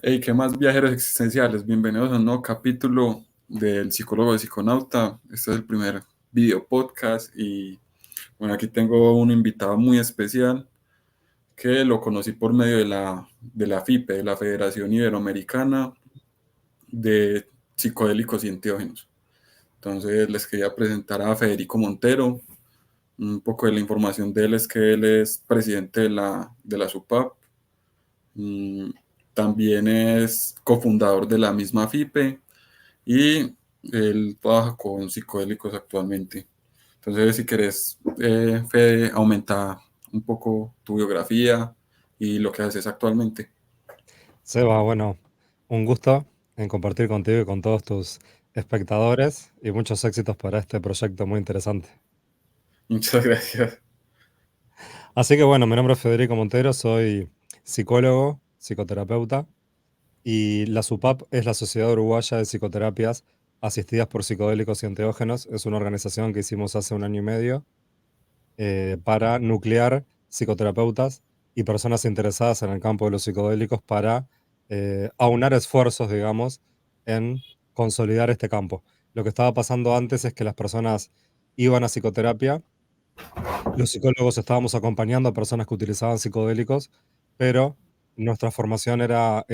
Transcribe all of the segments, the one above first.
Hey, ¿qué más, viajeros existenciales? Bienvenidos a un nuevo capítulo del Psicólogo de Psiconauta. Este es el primer video podcast y bueno, aquí tengo un invitado muy especial que lo conocí por medio de la FIPE, de la Federación Iberoamericana de Psicodélicos y Enteógenos. Entonces les quería presentar a Federico Montero. Un poco de la información de él es que él es presidente de la SUPAP. Mm, También es cofundador de la misma FIPE y él trabaja con psicodélicos actualmente. Entonces, si querés, Fede, aumenta un poco tu biografía y lo que haces actualmente. Seba, bueno, un gusto en compartir contigo y con todos tus espectadores y muchos éxitos para este proyecto muy interesante. Muchas gracias. Así que bueno, mi nombre es Federico Montero, soy psicólogo, psicoterapeuta y la SUPAP es la Sociedad Uruguaya de Psicoterapias Asistidas por Psicodélicos y Enteógenos. Es una organización que hicimos hace un año y medio para nuclear psicoterapeutas y personas interesadas en el campo de los psicodélicos para aunar esfuerzos, digamos, en consolidar este campo. Lo que estaba pasando antes es que las personas iban a psicoterapia, los psicólogos estábamos acompañando a personas que utilizaban psicodélicos, pero nuestra formación era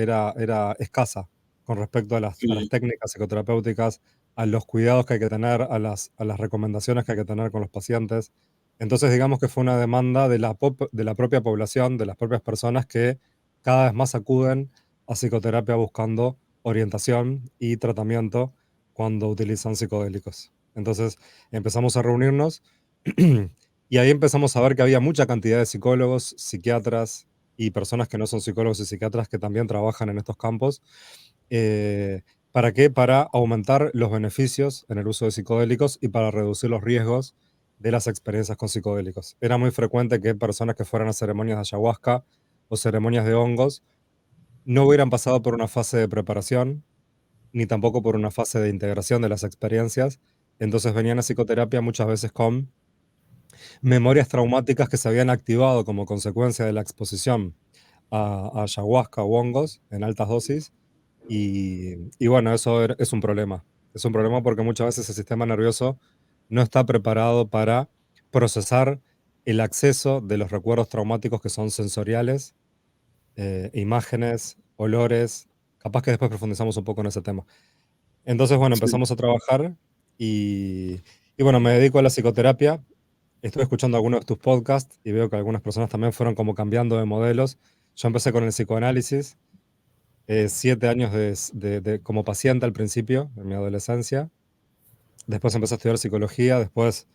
escasa con respecto a las Sí, técnicas psicoterapéuticas, a los cuidados que hay que tener, a las recomendaciones que hay que tener con los pacientes. Entonces, digamos que fue una demanda de la propia población, de las propias personas que cada vez más acuden a psicoterapia buscando orientación y tratamiento cuando utilizan psicodélicos. Entonces, empezamos a reunirnos. Y ahí empezamos a ver que había mucha cantidad de psicólogos, psiquiatras y personas que no son psicólogos y psiquiatras que también trabajan en estos campos. ¿Para qué? Para aumentar los beneficios en el uso de psicodélicos y para reducir los riesgos de las experiencias con psicodélicos. Era muy frecuente que personas que fueran a ceremonias de ayahuasca o ceremonias de hongos no hubieran pasado por una fase de preparación ni tampoco por una fase de integración de las experiencias. Entonces venían a psicoterapia muchas veces con memorias traumáticas que se habían activado como consecuencia de la exposición a ayahuasca o hongos en altas dosis. Y bueno, es un problema. Es un problema porque muchas veces el sistema nervioso no está preparado para procesar el acceso de los recuerdos traumáticos que son sensoriales, imágenes, olores. Capaz que después profundizamos un poco en ese tema. Entonces, bueno, sí. empezamos a trabajar y bueno, me dedico a la psicoterapia. Estuve escuchando algunos de tus podcasts y veo que algunas personas también fueron como cambiando de modelos. Yo empecé con el psicoanálisis, 7 años como paciente al principio, en mi adolescencia. Después empecé a estudiar psicología. Después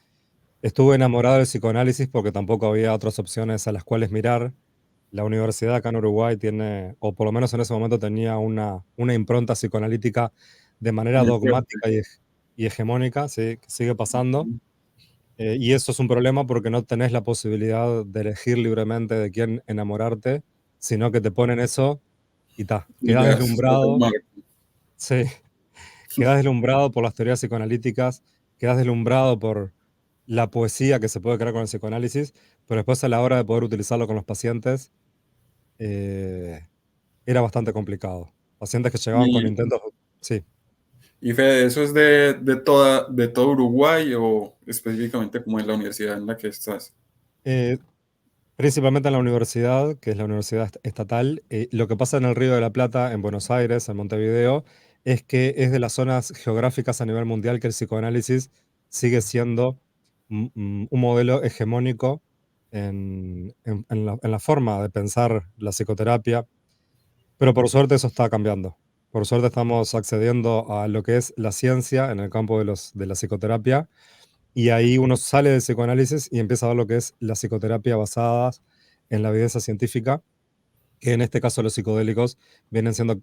estuve enamorado del psicoanálisis porque tampoco había otras opciones a las cuales mirar. La universidad acá en Uruguay tiene, o por lo menos en ese momento tenía una impronta psicoanalítica de manera Muy dogmática fuerte. y hegemónica, ¿sí? Que sigue pasando. Y eso es un problema porque no tenés la posibilidad de elegir libremente de quién enamorarte, sino que te ponen eso y ta, Y quedas ya es el deslumbrado, marco. sí, quedas deslumbrado por las teorías psicoanalíticas, quedas deslumbrado por la poesía que se puede crear con el psicoanálisis, pero después a la hora de poder utilizarlo con los pacientes, eh, era bastante complicado. Pacientes que llegaban con Y, intentos, sí. y Fede, ¿eso es de todo Uruguay o específicamente como en la universidad en la que estás? Eh, Principalmente en la universidad, que es la universidad estatal. Lo que pasa en el Río de la Plata, en Buenos Aires, en Montevideo, es que es de las zonas geográficas a nivel mundial que el psicoanálisis sigue siendo un modelo hegemónico en la forma de pensar la psicoterapia, pero por suerte eso está cambiando. Por suerte estamos accediendo a lo que es la ciencia en el campo de la psicoterapia y ahí uno sale del psicoanálisis y empieza a ver lo que es la psicoterapia basada en la evidencia científica, que en este caso los psicodélicos vienen siendo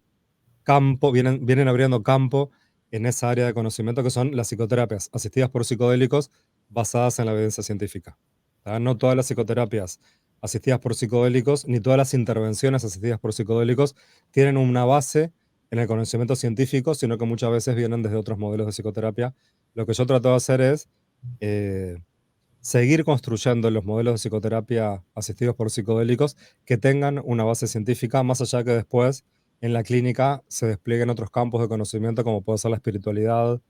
vienen abriendo campo en esa área de conocimiento que son las psicoterapias asistidas por psicodélicos basadas en la evidencia científica. ¿Tá? No todas las psicoterapias asistidas por psicodélicos, ni todas las intervenciones asistidas por psicodélicos tienen una base en el conocimiento científico, sino que muchas veces vienen desde otros modelos de psicoterapia. Lo que yo trato de hacer es eh, seguir construyendo los modelos de psicoterapia asistidos por psicodélicos que tengan una base científica, más allá que después en la clínica se desplieguen otros campos de conocimiento como puede ser la espiritualidad,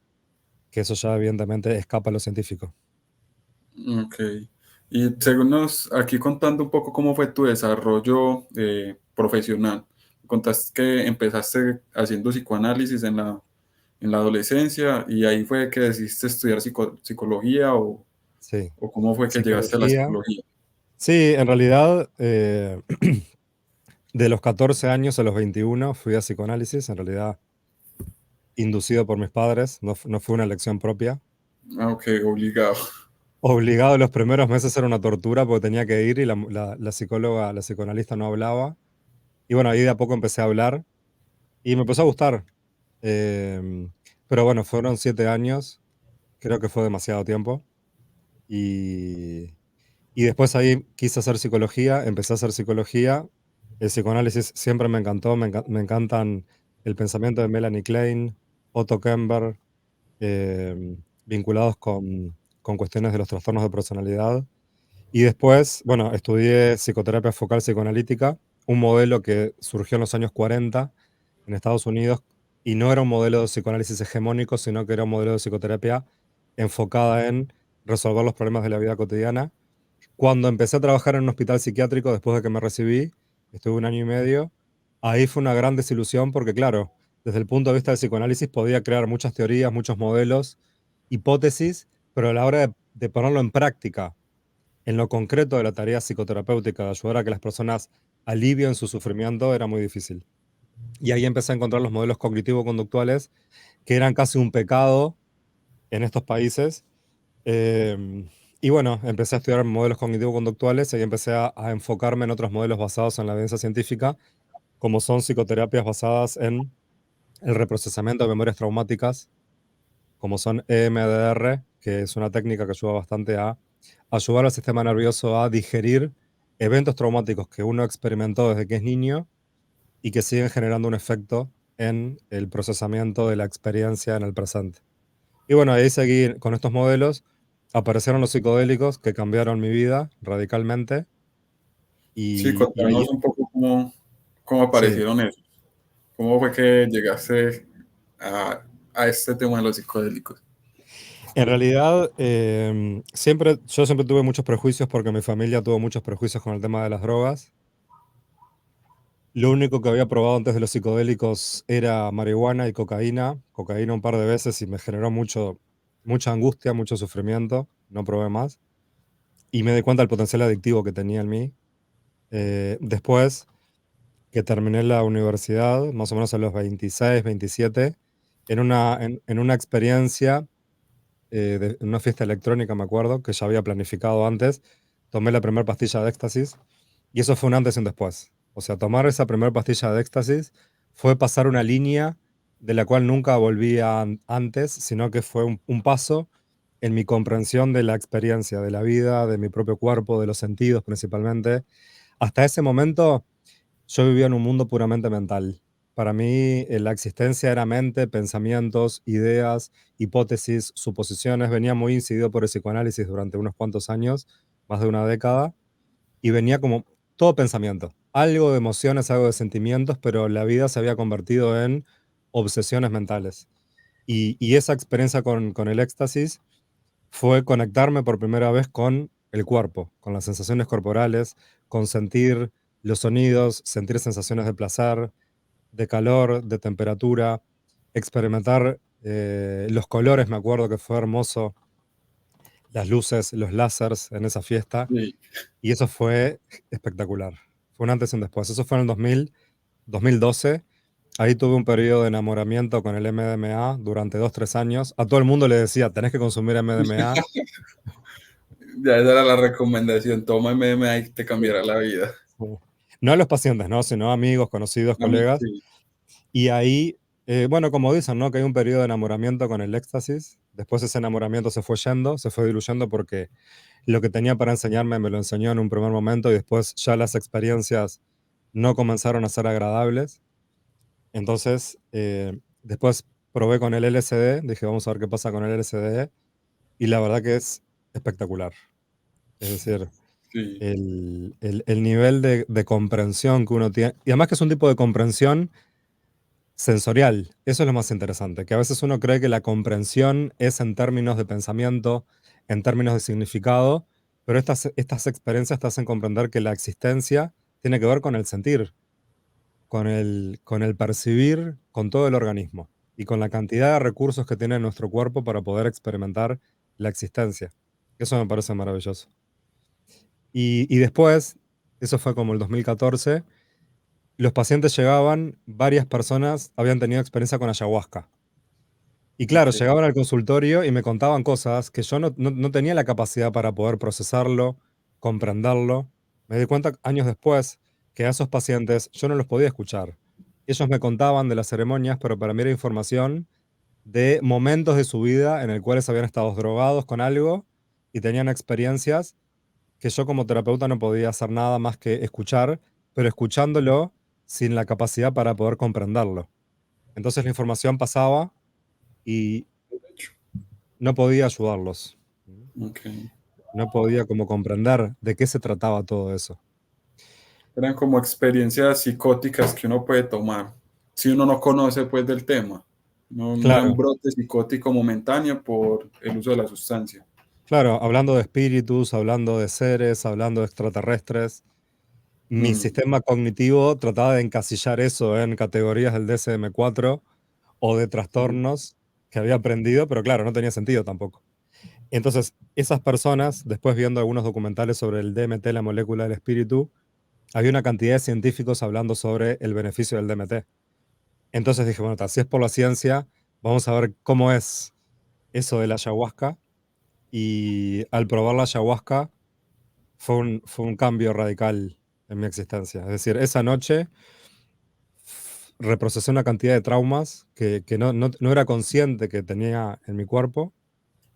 que eso ya evidentemente escapa a lo científico. Ok. Y según aquí contando un poco cómo fue tu desarrollo profesional, contaste que empezaste haciendo psicoanálisis en la adolescencia y ahí fue que decidiste estudiar psicología Sí, o cómo fue que llegaste a la psicología. psicología. Sí, en realidad, de los 14 años a los 21 fui a psicoanálisis, en realidad inducido por mis padres, no fue una elección propia. Ah, ok, obligado. Obligado, los primeros meses era una tortura porque tenía que ir y la psicóloga, la psicoanalista no hablaba. Y bueno, ahí de a poco empecé a hablar y me empezó a gustar. Em, pero bueno, fueron 7 años, creo que fue demasiado tiempo. Y, y después ahí quise hacer psicología, empecé a hacer psicología. El psicoanálisis siempre me encantó, me encantan el pensamiento de Melanie Klein, Otto Kemper, vinculados con cuestiones de los trastornos de personalidad. Y después, bueno, estudié psicoterapia focal psicoanalítica, un modelo que surgió en los años 40 en Estados Unidos y no era un modelo de psicoanálisis hegemónico, sino que era un modelo de psicoterapia enfocada en resolver los problemas de la vida cotidiana. Cuando empecé a trabajar en un hospital psiquiátrico después de que me recibí, estuve 1 año y medio, ahí fue una gran desilusión porque, claro, desde el punto de vista del psicoanálisis podía crear muchas teorías, muchos modelos, hipótesis, pero a la hora de ponerlo en práctica, en lo concreto de la tarea psicoterapéutica, de ayudar a que las personas alivien su sufrimiento, era muy difícil. Y ahí empecé a encontrar los modelos cognitivo-conductuales, que eran casi un pecado en estos países. Eh, y bueno, empecé a estudiar modelos cognitivo-conductuales y ahí empecé a enfocarme en otros modelos basados en la evidencia científica, como son psicoterapias basadas en el reprocesamiento de memorias traumáticas, como son EMDR, que es una técnica que ayuda bastante a ayudar al sistema nervioso a digerir eventos traumáticos que uno experimentó desde que es niño y que siguen generando un efecto en el procesamiento de la experiencia en el presente. Y bueno, ahí seguí con estos modelos, aparecieron los psicodélicos que cambiaron mi vida radicalmente Sí, y ahí, contanos un poco cómo sí. aparecieron esos. ¿Cómo fue que llegaste a este tema de los psicodélicos? En realidad, yo siempre tuve muchos prejuicios porque mi familia tuvo muchos prejuicios con el tema de las drogas. Lo único que había probado antes de los psicodélicos era marihuana y cocaína un par de veces y me generó mucha angustia, mucho sufrimiento, no probé más. Y me di cuenta del potencial adictivo que tenía en mí. Después que terminé la universidad, más o menos a los 26, 27, en una experiencia, en una fiesta electrónica, me acuerdo, que ya había planificado antes, tomé la primera pastilla de éxtasis y eso fue un antes y un después. O sea, tomar esa primera pastilla de éxtasis fue pasar una línea de la cual nunca volví antes, sino que fue un paso en mi comprensión de la experiencia, de la vida, de mi propio cuerpo, de los sentidos principalmente. Hasta ese momento yo vivía en un mundo puramente mental. Para mí, la existencia era mente, pensamientos, ideas, hipótesis, suposiciones. Venía muy incidido por el psicoanálisis durante unos cuantos años, más de una década, y venía como todo pensamiento. Algo de emociones, algo de sentimientos, pero la vida se había convertido en obsesiones mentales. Y esa experiencia con el éxtasis fue conectarme por primera vez con el cuerpo, con las sensaciones corporales, con sentir los sonidos, sentir sensaciones de placer, de calor, de temperatura, experimentar los colores, me acuerdo que fue hermoso, las luces, los láseres en esa fiesta, Sí. y eso fue espectacular. Fue un antes y un después. Eso fue en el 2012. Ahí tuve un periodo de enamoramiento con el MDMA durante 2, 3 años. A todo el mundo le decía, tenés que consumir MDMA. Ya esa era la recomendación. Toma MMA y te cambiará la vida. Sí. No a los pacientes, ¿no? Sino amigos, conocidos, A mí colegas. sí. Y ahí, bueno, como dicen, ¿no? Que hay un periodo de enamoramiento con el éxtasis. Después ese enamoramiento se fue yendo, se fue diluyendo porque lo que tenía para enseñarme me lo enseñó en un primer momento y después ya las experiencias no comenzaron a ser agradables. Entonces, después probé con el LSD, dije, vamos a ver qué pasa con el LSD. Y la verdad que es espectacular. Es decir, Sí. el nivel de comprensión que uno tiene, y además que es un tipo de comprensión sensorial. Eso es lo más interesante, que a veces uno cree que la comprensión es en términos de pensamiento, en términos de significado, pero estas experiencias te hacen comprender que la existencia tiene que ver con el sentir, con el percibir, con todo el organismo y con la cantidad de recursos que tiene nuestro cuerpo para poder experimentar la existencia. Eso me parece maravilloso. Y después, eso fue como el 2014, los pacientes llegaban, varias personas habían tenido experiencia con ayahuasca. Y claro, Ok. llegaban al consultorio y me contaban cosas que yo no tenía la capacidad para poder procesarlo, comprenderlo. Me di cuenta años después que a esos pacientes yo no los podía escuchar. Ellos me contaban de las ceremonias, pero para mí era información de momentos de su vida en el cuales habían estado drogados con algo y tenían experiencias que yo como terapeuta no podía hacer nada más que escuchar, pero escuchándolo sin la capacidad para poder comprenderlo. Entonces la información pasaba y no podía ayudarlos. Ok. No podía como comprender de qué se trataba todo eso. Eran como experiencias psicóticas que uno puede tomar si uno no conoce pues del tema. No es un Claro, brote psicótico momentáneo por el uso de la sustancia. claro, hablando de espíritus, hablando de seres, hablando de extraterrestres, mi Mm, sistema cognitivo trataba de encasillar eso en categorías del DSM-4 o de sí, trastornos que había aprendido, pero claro, no tenía sentido tampoco. Entonces, esas personas, después viendo algunos documentales sobre el DMT, la molécula del espíritu, había una cantidad de científicos hablando sobre el beneficio del DMT. Entonces dije, bueno, si es por la ciencia, vamos a ver cómo es eso de la ayahuasca. Y al probar la ayahuasca fue un cambio radical en mi existencia. Es decir, esa noche reprocesé una cantidad de traumas que no era consciente que tenía en mi cuerpo,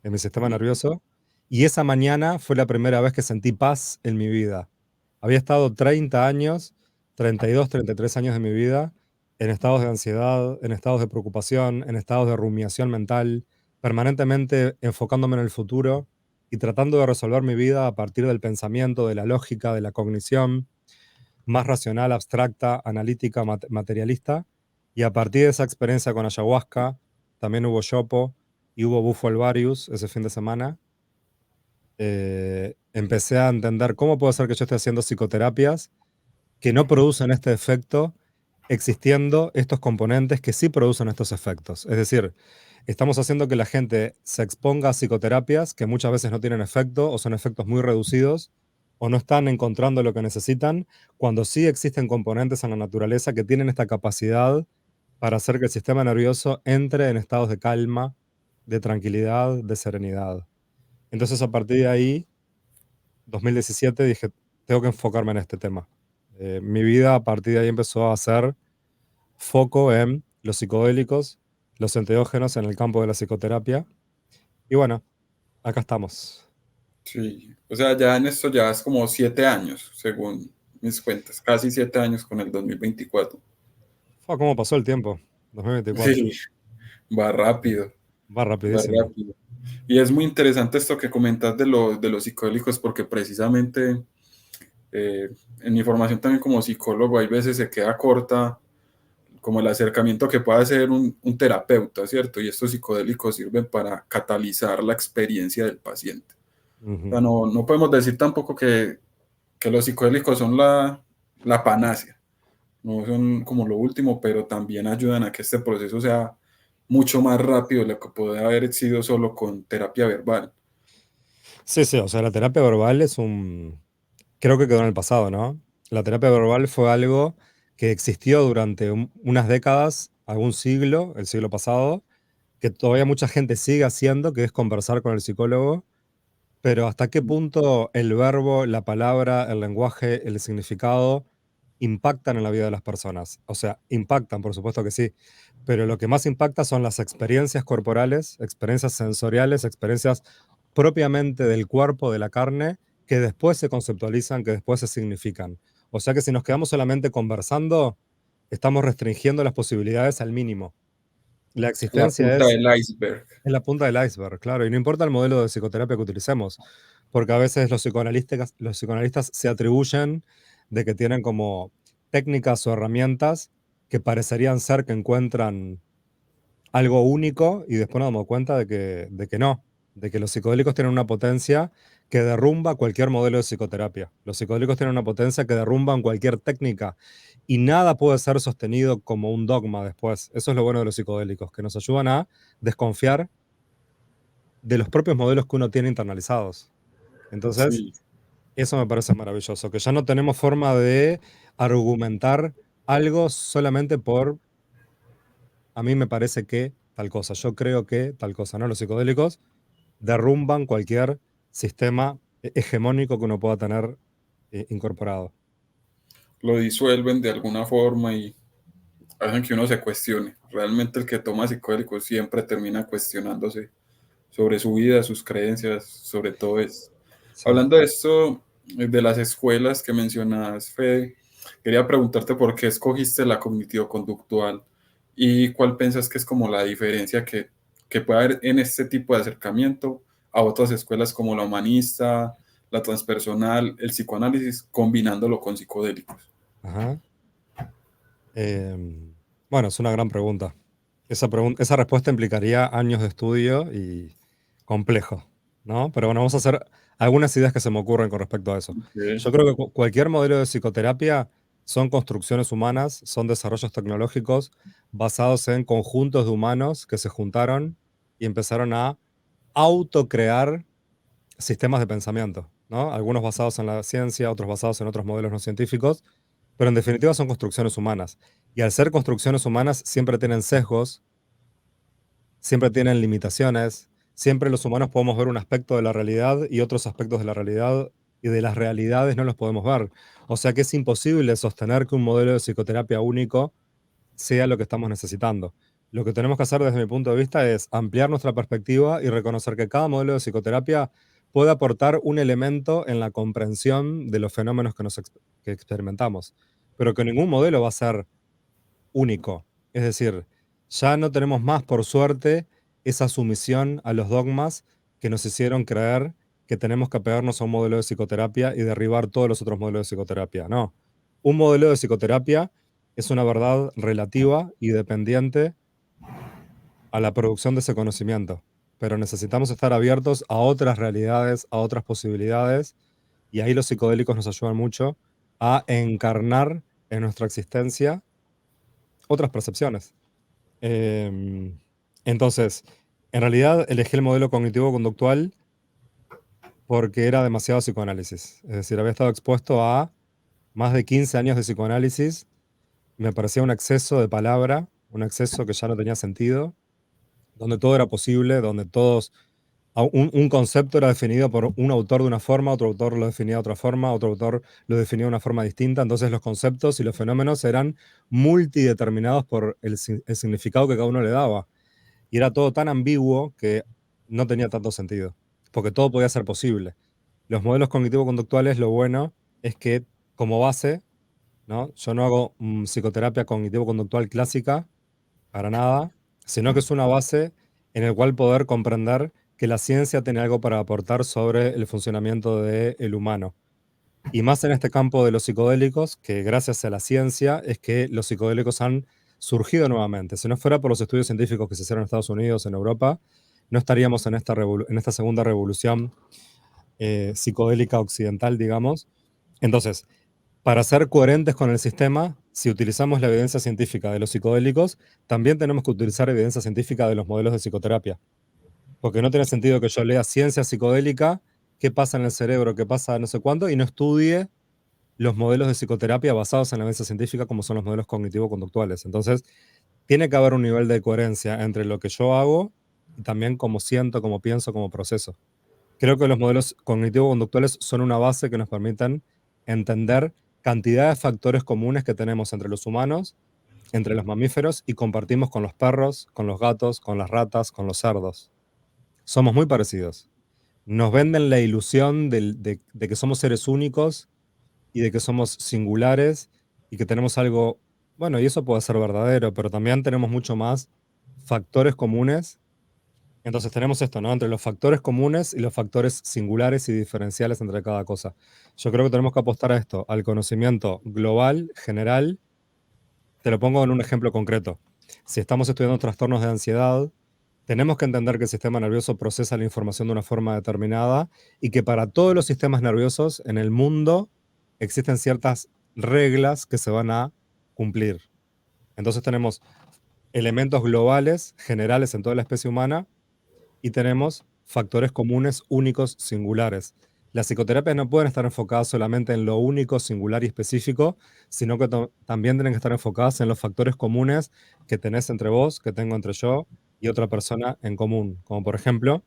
en mi sistema sí, nervioso. Y esa mañana fue la primera vez que sentí paz en mi vida. Había estado 30 años, 32, 33 años de mi vida, en estados de ansiedad, en estados de preocupación, en estados de rumiación mental, permanentemente enfocándome en el futuro y tratando de resolver mi vida a partir del pensamiento, de la lógica, de la cognición, más racional, abstracta, analítica, materialista. Y a partir de esa experiencia con ayahuasca, también hubo yopo y hubo bufo alvarius ese fin de semana. Empecé a entender cómo puede ser que yo esté haciendo psicoterapias que no producen este efecto, existiendo estos componentes que sí producen estos efectos. Es decir, estamos haciendo que la gente se exponga a psicoterapias que muchas veces no tienen efecto o son efectos muy reducidos o no están encontrando lo que necesitan, cuando sí existen componentes en la naturaleza que tienen esta capacidad para hacer que el sistema nervioso entre en estados de calma, de tranquilidad, de serenidad. Entonces, a partir de ahí, 2017, dije, tengo que enfocarme en este tema. Mi vida a partir de ahí empezó a hacer foco en los psicodélicos, los enteógenos en el campo de la psicoterapia. Y bueno, acá estamos. sí. O sea, ya en esto ya es como 7 años, según mis cuentas, casi 7 años con el 2024. Fue cómo pasó el tiempo. 2024. Sí, va rápido, Va va rapidísimo. rápido. Y es muy interesante esto que comentas de los psicodélicos porque precisamente en mi formación también como psicólogo hay veces se queda corta como el acercamiento que puede hacer un terapeuta, ¿cierto? Y estos psicodélicos sirven para catalizar la experiencia del paciente. O Ujú. sea, no podemos decir tampoco que los psicodélicos son la panacea, no son como lo último, pero también ayudan a que este proceso sea mucho más rápido de lo que puede haber sido solo con terapia verbal. Sí, sí, o sea, la terapia verbal es un... Creo que quedó en el pasado, ¿no? La terapia verbal fue algo que existió durante unas décadas, algún siglo, el siglo pasado, que todavía mucha gente sigue haciendo, que es conversar con el psicólogo. Pero ¿hasta qué punto el verbo, la palabra, el lenguaje, el significado impactan en la vida de las personas? O sea, impactan, por supuesto que sí, pero lo que más impacta son las experiencias corporales, experiencias sensoriales, experiencias propiamente del cuerpo, de la carne, que después se conceptualizan, que después se significan. O sea que si nos quedamos solamente conversando, estamos restringiendo las posibilidades al mínimo. La La existencia punta del iceberg. es la punta del iceberg, claro, y no importa el modelo de psicoterapia que utilicemos, porque a veces los psicoanalistas se atribuyen de que tienen como técnicas o herramientas que parecerían ser que encuentran algo único y después nos damos cuenta de que no, de que los psicodélicos tienen una potencia que derrumba cualquier modelo de psicoterapia. Los psicodélicos tienen una potencia que derrumban cualquier técnica y nada puede ser sostenido como un dogma después. Eso es lo bueno de los psicodélicos, que nos ayudan a desconfiar de los propios modelos que uno tiene internalizados. Entonces, Sí, eso me parece maravilloso, que ya no tenemos forma de argumentar algo solamente por, a mí me parece que tal cosa, yo creo que tal cosa, ¿no? Los psicodélicos derrumban cualquier sistema hegemónico que uno pueda tener incorporado. lo disuelven de alguna forma y hacen que uno se cuestione. Realmente el que toma psicodélicos siempre termina cuestionándose sobre su vida, sus creencias, sobre todo eso. Sí. Hablando de esto, de las escuelas que mencionas, Fede, quería preguntarte por qué escogiste la cognitivo-conductual y cuál piensas que es como la diferencia que puede haber en este tipo de acercamiento a otras escuelas como la humanista, la transpersonal, el psicoanálisis, combinándolo con psicodélicos. Ajá. Bueno, es una gran pregunta. Esa respuesta implicaría años de estudio y complejo, ¿no? Pero bueno, vamos a hacer algunas ideas que se me ocurren con respecto a eso. Ok. Yo creo que cualquier modelo de psicoterapia son construcciones humanas, son desarrollos tecnológicos basados en conjuntos de humanos que se juntaron y empezaron a autocrear sistemas de pensamiento, ¿no? Algunos basados en la ciencia, otros basados en otros modelos no científicos, pero en definitiva son construcciones humanas. Y al ser construcciones humanas siempre tienen sesgos, siempre tienen limitaciones, siempre los humanos podemos ver un aspecto de la realidad y otros aspectos de la realidad y de las realidades no los podemos ver. O sea que es imposible sostener que un modelo de psicoterapia único sea lo que estamos necesitando. Lo que tenemos que hacer desde mi punto de vista es ampliar nuestra perspectiva y reconocer que cada modelo de psicoterapia puede aportar un elemento en la comprensión de los fenómenos que experimentamos, pero que ningún modelo va a ser único. Es decir, ya no tenemos más, por suerte, esa sumisión a los dogmas que nos hicieron creer que tenemos que apegarnos a un modelo de psicoterapia y derribar todos los otros modelos de psicoterapia. No. Un modelo de psicoterapia es una verdad relativa y dependiente a la producción de ese conocimiento, pero necesitamos estar abiertos a otras realidades, a otras posibilidades, y ahí los psicodélicos nos ayudan mucho a encarnar en nuestra existencia otras percepciones. Em, entonces, en realidad elegí el modelo cognitivo-conductual porque era demasiado psicoanálisis. Es decir, había estado expuesto a más de 15 años de psicoanálisis. Me parecía un exceso de palabra, un exceso que ya no tenía sentido, donde todo era posible, donde un concepto era definido por un autor de una forma, otro autor lo definía de otra forma, otro autor lo definía de una forma distinta. Entonces los conceptos y los fenómenos eran multideterminados por el significado que cada uno le daba. Y era todo tan ambiguo que no tenía tanto sentido, porque todo podía ser posible. Los modelos cognitivo-conductuales, lo bueno es que como base, ¿no? Yo no hago psicoterapia cognitivo-conductual clásica, para nada, sino que es una base en el cual poder comprender que la ciencia tiene algo para aportar sobre el funcionamiento del humano. Y más en este campo de los psicodélicos, que gracias a la ciencia es que los psicodélicos han surgido nuevamente. Si no fuera por los estudios científicos que se hicieron en Estados Unidos, en Europa, no estaríamos en esta segunda revolución psicodélica occidental, digamos. Entonces, para ser coherentes con el sistema, si utilizamos la evidencia científica de los psicodélicos, también tenemos que utilizar evidencia científica de los modelos de psicoterapia. Porque no tiene sentido que yo lea ciencia psicodélica, qué pasa en el cerebro, qué pasa no sé cuánto, y no estudie los modelos de psicoterapia basados en la evidencia científica como son los modelos cognitivo-conductuales. Entonces, tiene que haber un nivel de coherencia entre lo que yo hago y también cómo siento, cómo pienso, cómo proceso. Creo que los modelos cognitivo-conductuales son una base que nos permiten entender cantidad de factores comunes que tenemos entre los humanos, entre los mamíferos y compartimos con los perros, con los gatos, con las ratas, con los cerdos. Somos muy parecidos. Nos venden la ilusión de que somos seres únicos y de que somos singulares y que tenemos algo, bueno, y eso puede ser verdadero, pero también tenemos mucho más factores comunes. Entonces tenemos esto, ¿no? Entre los factores comunes y los factores singulares y diferenciales entre cada cosa. Yo creo que tenemos que apostar a esto, al conocimiento global, general, Te lo pongo en un ejemplo concreto. Si estamos estudiando trastornos de ansiedad, tenemos que entender que el sistema nervioso procesa la información de una forma determinada y que para todos los sistemas nerviosos en el mundo existen ciertas reglas que se van a cumplir. Entonces tenemos elementos globales, generales en toda la especie humana, y tenemos factores comunes, únicos, singulares. Las psicoterapias no pueden estar enfocadas solamente en lo único, singular y específico, sino que también tienen que estar enfocadas en los factores comunes que tenés entre vos, que tengo entre yo y otra persona en común. Como por ejemplo,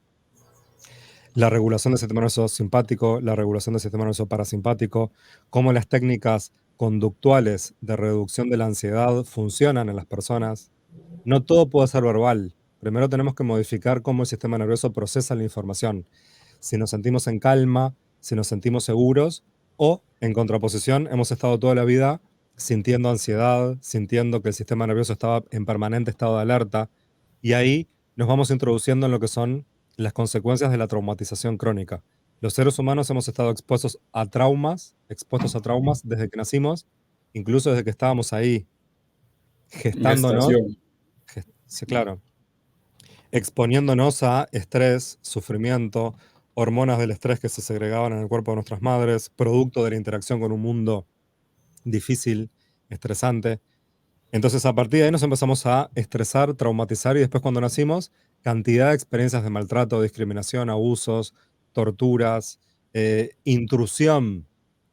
la regulación del sistema nervioso simpático, la regulación del sistema nervioso parasimpático, cómo las técnicas conductuales de reducción de la ansiedad funcionan en las personas. No todo puede ser verbal. Primero tenemos que modificar cómo el sistema nervioso procesa la información. Si nos sentimos en calma, si nos sentimos seguros, o en contraposición, hemos estado toda la vida sintiendo ansiedad, sintiendo que el sistema nervioso estaba en permanente estado de alerta, y ahí nos vamos introduciendo en lo que son las consecuencias de la traumatización crónica. Los seres humanos hemos estado expuestos a traumas desde que nacimos, incluso desde que estábamos ahí En gestándonos, gestación. sí, claro, exponiéndonos a estrés, sufrimiento, hormonas del estrés que se segregaban en el cuerpo de nuestras madres, producto de la interacción con un mundo difícil, estresante. Entonces, a partir de ahí nos empezamos a estresar, traumatizar y después cuando nacimos, cantidad de experiencias de maltrato, discriminación, abusos, torturas, intrusión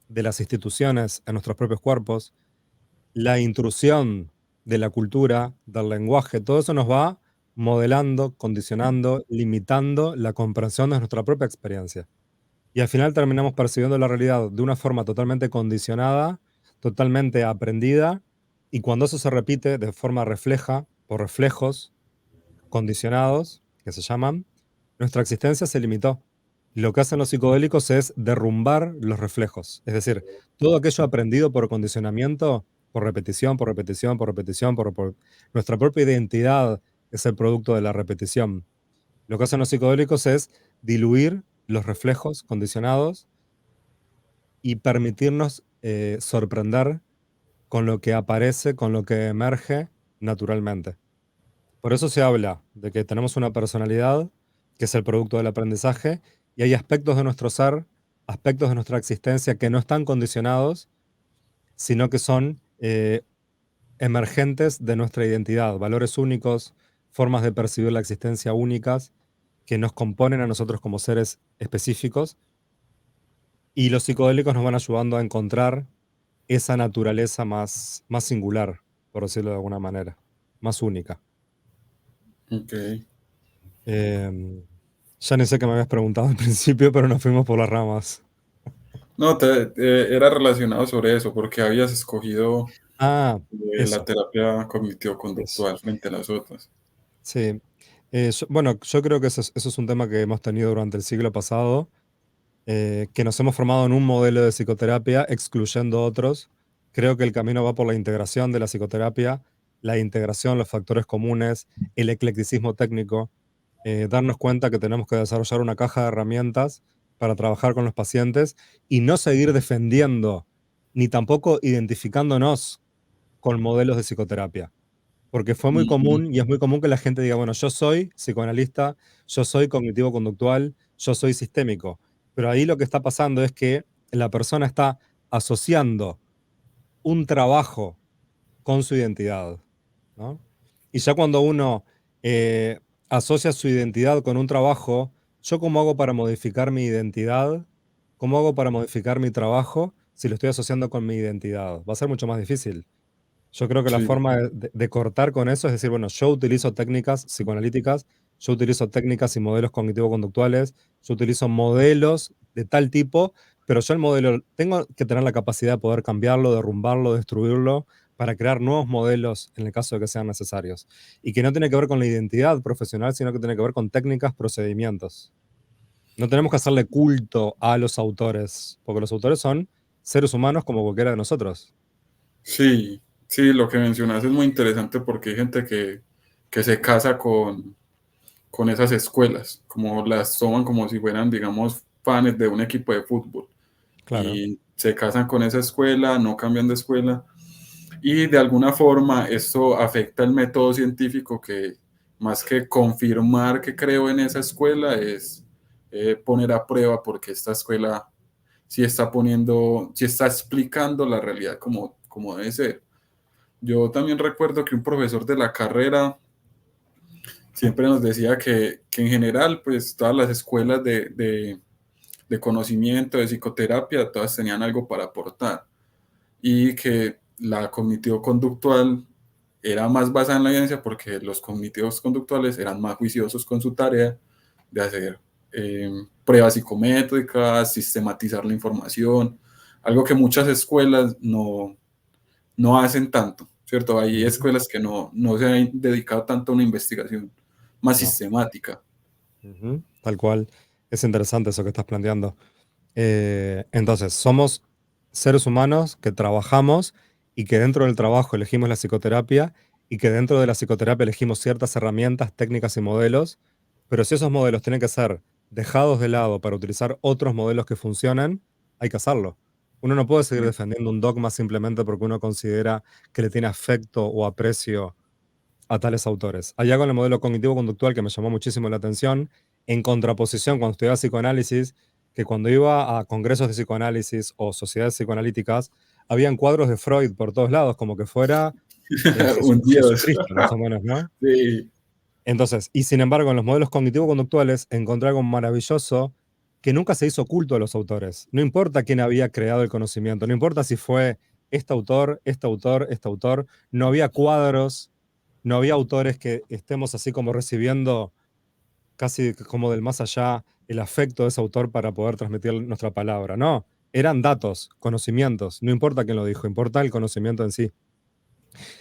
de las instituciones en nuestros propios cuerpos, la intrusión de la cultura, del lenguaje, todo eso nos va modelando, condicionando, limitando la comprensión de nuestra propia experiencia. Y al final terminamos percibiendo la realidad de una forma totalmente condicionada, totalmente aprendida, y cuando eso se repite de forma refleja, por reflejos condicionados, que se llaman, nuestra existencia se limitó. Lo que hacen los psicodélicos es derrumbar los reflejos. Es decir, todo aquello aprendido por condicionamiento, por repetición, por repetición, por repetición, nuestra propia identidad es el producto de la repetición. Lo que hacen los psicodélicos es diluir los reflejos condicionados y permitirnos sorprender con lo que aparece, con lo que emerge naturalmente. Por eso se habla de que tenemos una personalidad que es el producto del aprendizaje y hay aspectos de nuestro ser, aspectos de nuestra existencia que no están condicionados, sino que son emergentes de nuestra identidad, valores únicos, formas de percibir la existencia únicas que nos componen a nosotros como seres específicos y los psicodélicos nos van ayudando a encontrar esa naturaleza más singular, por decirlo de alguna manera, más única. Ok. Ya ni sé qué me habías preguntado al principio, pero nos fuimos por las ramas. No, era relacionado sobre eso, porque habías escogido Ah, la eso, terapia eso. cognitivo-conductual frente a las otras. Sí. Bueno, yo creo que eso es un tema que hemos tenido durante el siglo pasado, que nos hemos formado en un modelo de psicoterapia excluyendo otros. Creo que el camino va por la integración de la psicoterapia, la integración, los factores comunes, el eclecticismo técnico, darnos cuenta que tenemos que desarrollar una caja de herramientas para trabajar con los pacientes y no seguir defendiendo ni tampoco identificándonos con modelos de psicoterapia. Porque fue muy Ujú. común y es muy común que la gente diga, bueno, yo soy psicoanalista, yo soy cognitivo-conductual, yo soy sistémico. Pero ahí lo que está pasando es que la persona está asociando un trabajo con su identidad, ¿no? Y ya cuando uno asocia su identidad con un trabajo, ¿yo cómo hago para modificar mi identidad? ¿Cómo hago para modificar mi trabajo si lo estoy asociando con mi identidad? Va a ser mucho más difícil. Yo creo que la Sí, forma de cortar con eso es decir, bueno, yo utilizo técnicas psicoanalíticas, yo utilizo técnicas y modelos cognitivo-conductuales, yo utilizo modelos de tal tipo, pero yo el modelo tengo que tener la capacidad de poder cambiarlo, derrumbarlo, destruirlo, para crear nuevos modelos en el caso de que sean necesarios. Y que no tiene que ver con la identidad profesional, sino que tiene que ver con técnicas, procedimientos. No tenemos que hacerle culto a los autores, porque los autores son seres humanos como cualquiera de nosotros. sí, sí, lo que mencionas es muy interesante porque hay gente que se casa con esas escuelas, como las toman como si fueran, digamos, fans de un equipo de fútbol Claro. y se casan con esa escuela, no cambian de escuela Y de alguna forma esto afecta el método científico que más que confirmar que creo en esa escuela es poner a prueba porque esta escuela sí está poniendo, sí está explicando la realidad como debe ser. Yo también recuerdo que un profesor de la carrera siempre nos decía que en general, pues todas las escuelas de conocimiento, de psicoterapia, todas tenían algo para aportar y que la cognitivo-conductual era más basada en la evidencia porque los cognitivos conductuales eran más juiciosos con su tarea de hacer pruebas psicométricas, sistematizar la información, algo que muchas escuelas no hacen tanto, ¿cierto? Hay Ujú. escuelas que no se han dedicado tanto a una investigación más No. sistemática. Ujú. Tal cual. Es interesante eso que estás planteando. Entonces, somos seres humanos que trabajamos y que dentro del trabajo elegimos la psicoterapia y que dentro de la psicoterapia elegimos ciertas herramientas, técnicas y modelos, pero si esos modelos tienen que ser dejados de lado para utilizar otros modelos que funcionan, hay que hacerlo. Uno no puede seguir defendiendo un dogma simplemente porque uno considera que le tiene afecto o aprecio a tales autores. Hay algo en el modelo cognitivo-conductual que me llamó muchísimo la atención, en contraposición cuando estudiaba psicoanálisis, que cuando iba a congresos de psicoanálisis o sociedades psicoanalíticas, habían cuadros de Freud por todos lados, como que fuera Un dios. Jesucristo, más o menos, ¿no? Sí. Entonces, y sin embargo, en los modelos cognitivo-conductuales encontré algo maravilloso que nunca se hizo culto a los autores. No importa quién había creado el conocimiento, no importa si fue este autor, este autor, este autor, no había cuadros, no había autores que estemos así como recibiendo casi como del más allá el afecto de ese autor para poder transmitir nuestra palabra. No, eran datos, conocimientos, no importa quién lo dijo, importa el conocimiento en sí.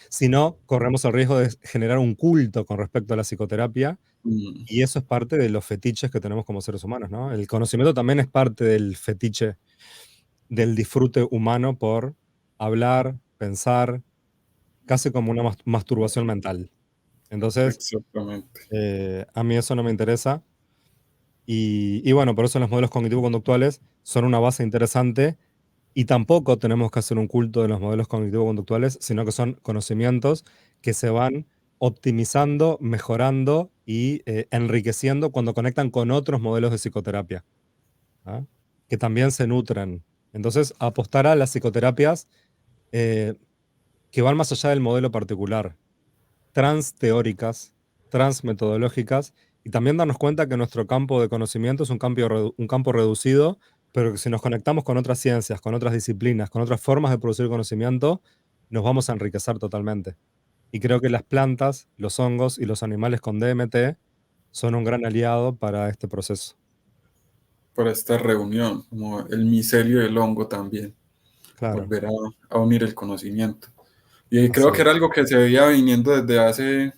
Si no, corremos el riesgo de generar un culto con respecto a la psicoterapia Mm. y eso es parte de los fetiches que tenemos como seres humanos, ¿no? El conocimiento también es parte del fetiche, del disfrute humano por hablar, pensar, casi como una masturbación mental. Entonces, Exactamente. a mí eso no me interesa. Y bueno, por eso los modelos cognitivo-conductuales son una base interesante y tampoco tenemos que hacer un culto de los modelos cognitivo-conductuales, sino que son conocimientos que se van optimizando, mejorando y enriqueciendo cuando conectan con otros modelos de psicoterapia, ¿ah? Que también se nutren. Entonces, apostar a las psicoterapias eh, que van más allá del modelo particular, transteóricas, transmetodológicas, y también darnos cuenta que nuestro campo de conocimiento es un campo reducido, pero que si nos conectamos con otras ciencias, con otras disciplinas, con otras formas de producir conocimiento, nos vamos a enriquecer totalmente. Y creo que las plantas, los hongos y los animales con DMT son un gran aliado para este proceso. Para esta reunión, como el micelio del hongo también, Claro, volver a unir el conocimiento. Y creo así que era es. algo que se veía viniendo desde hace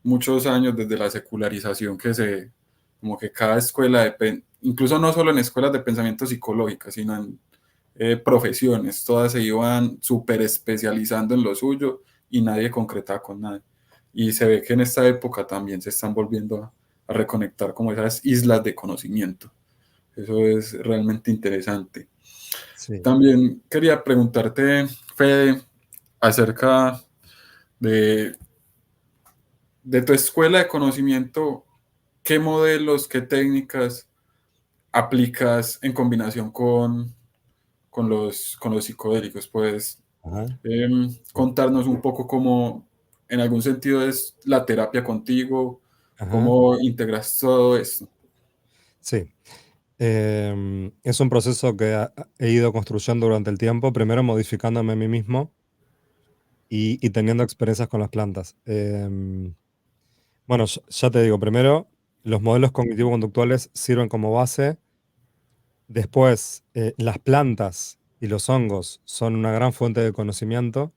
muchos años, desde la secularización, como que cada escuela, incluso no solo en escuelas de pensamiento psicológica, sino en profesiones, todas se iban súper especializando en lo suyo y nadie concretaba con nada. Y se ve que en esta época también se están volviendo a reconectar como esas islas de conocimiento. Eso es realmente interesante. Sí. También quería preguntarte, Fede, acerca de, de tu escuela de conocimiento, ¿qué modelos, qué técnicas aplicas en combinación con los psicodélicos? Puedes Ajá. contarnos un poco cómo, en algún sentido, es la terapia contigo, Ajá. cómo integras todo esto. Sí. Es un proceso que he ido construyendo durante el tiempo, primero modificándome a mí mismo y teniendo experiencias con las plantas. Bueno, ya te digo, primero, los modelos cognitivo-conductuales sirven como base. Después, las plantas y los hongos son una gran fuente de conocimiento.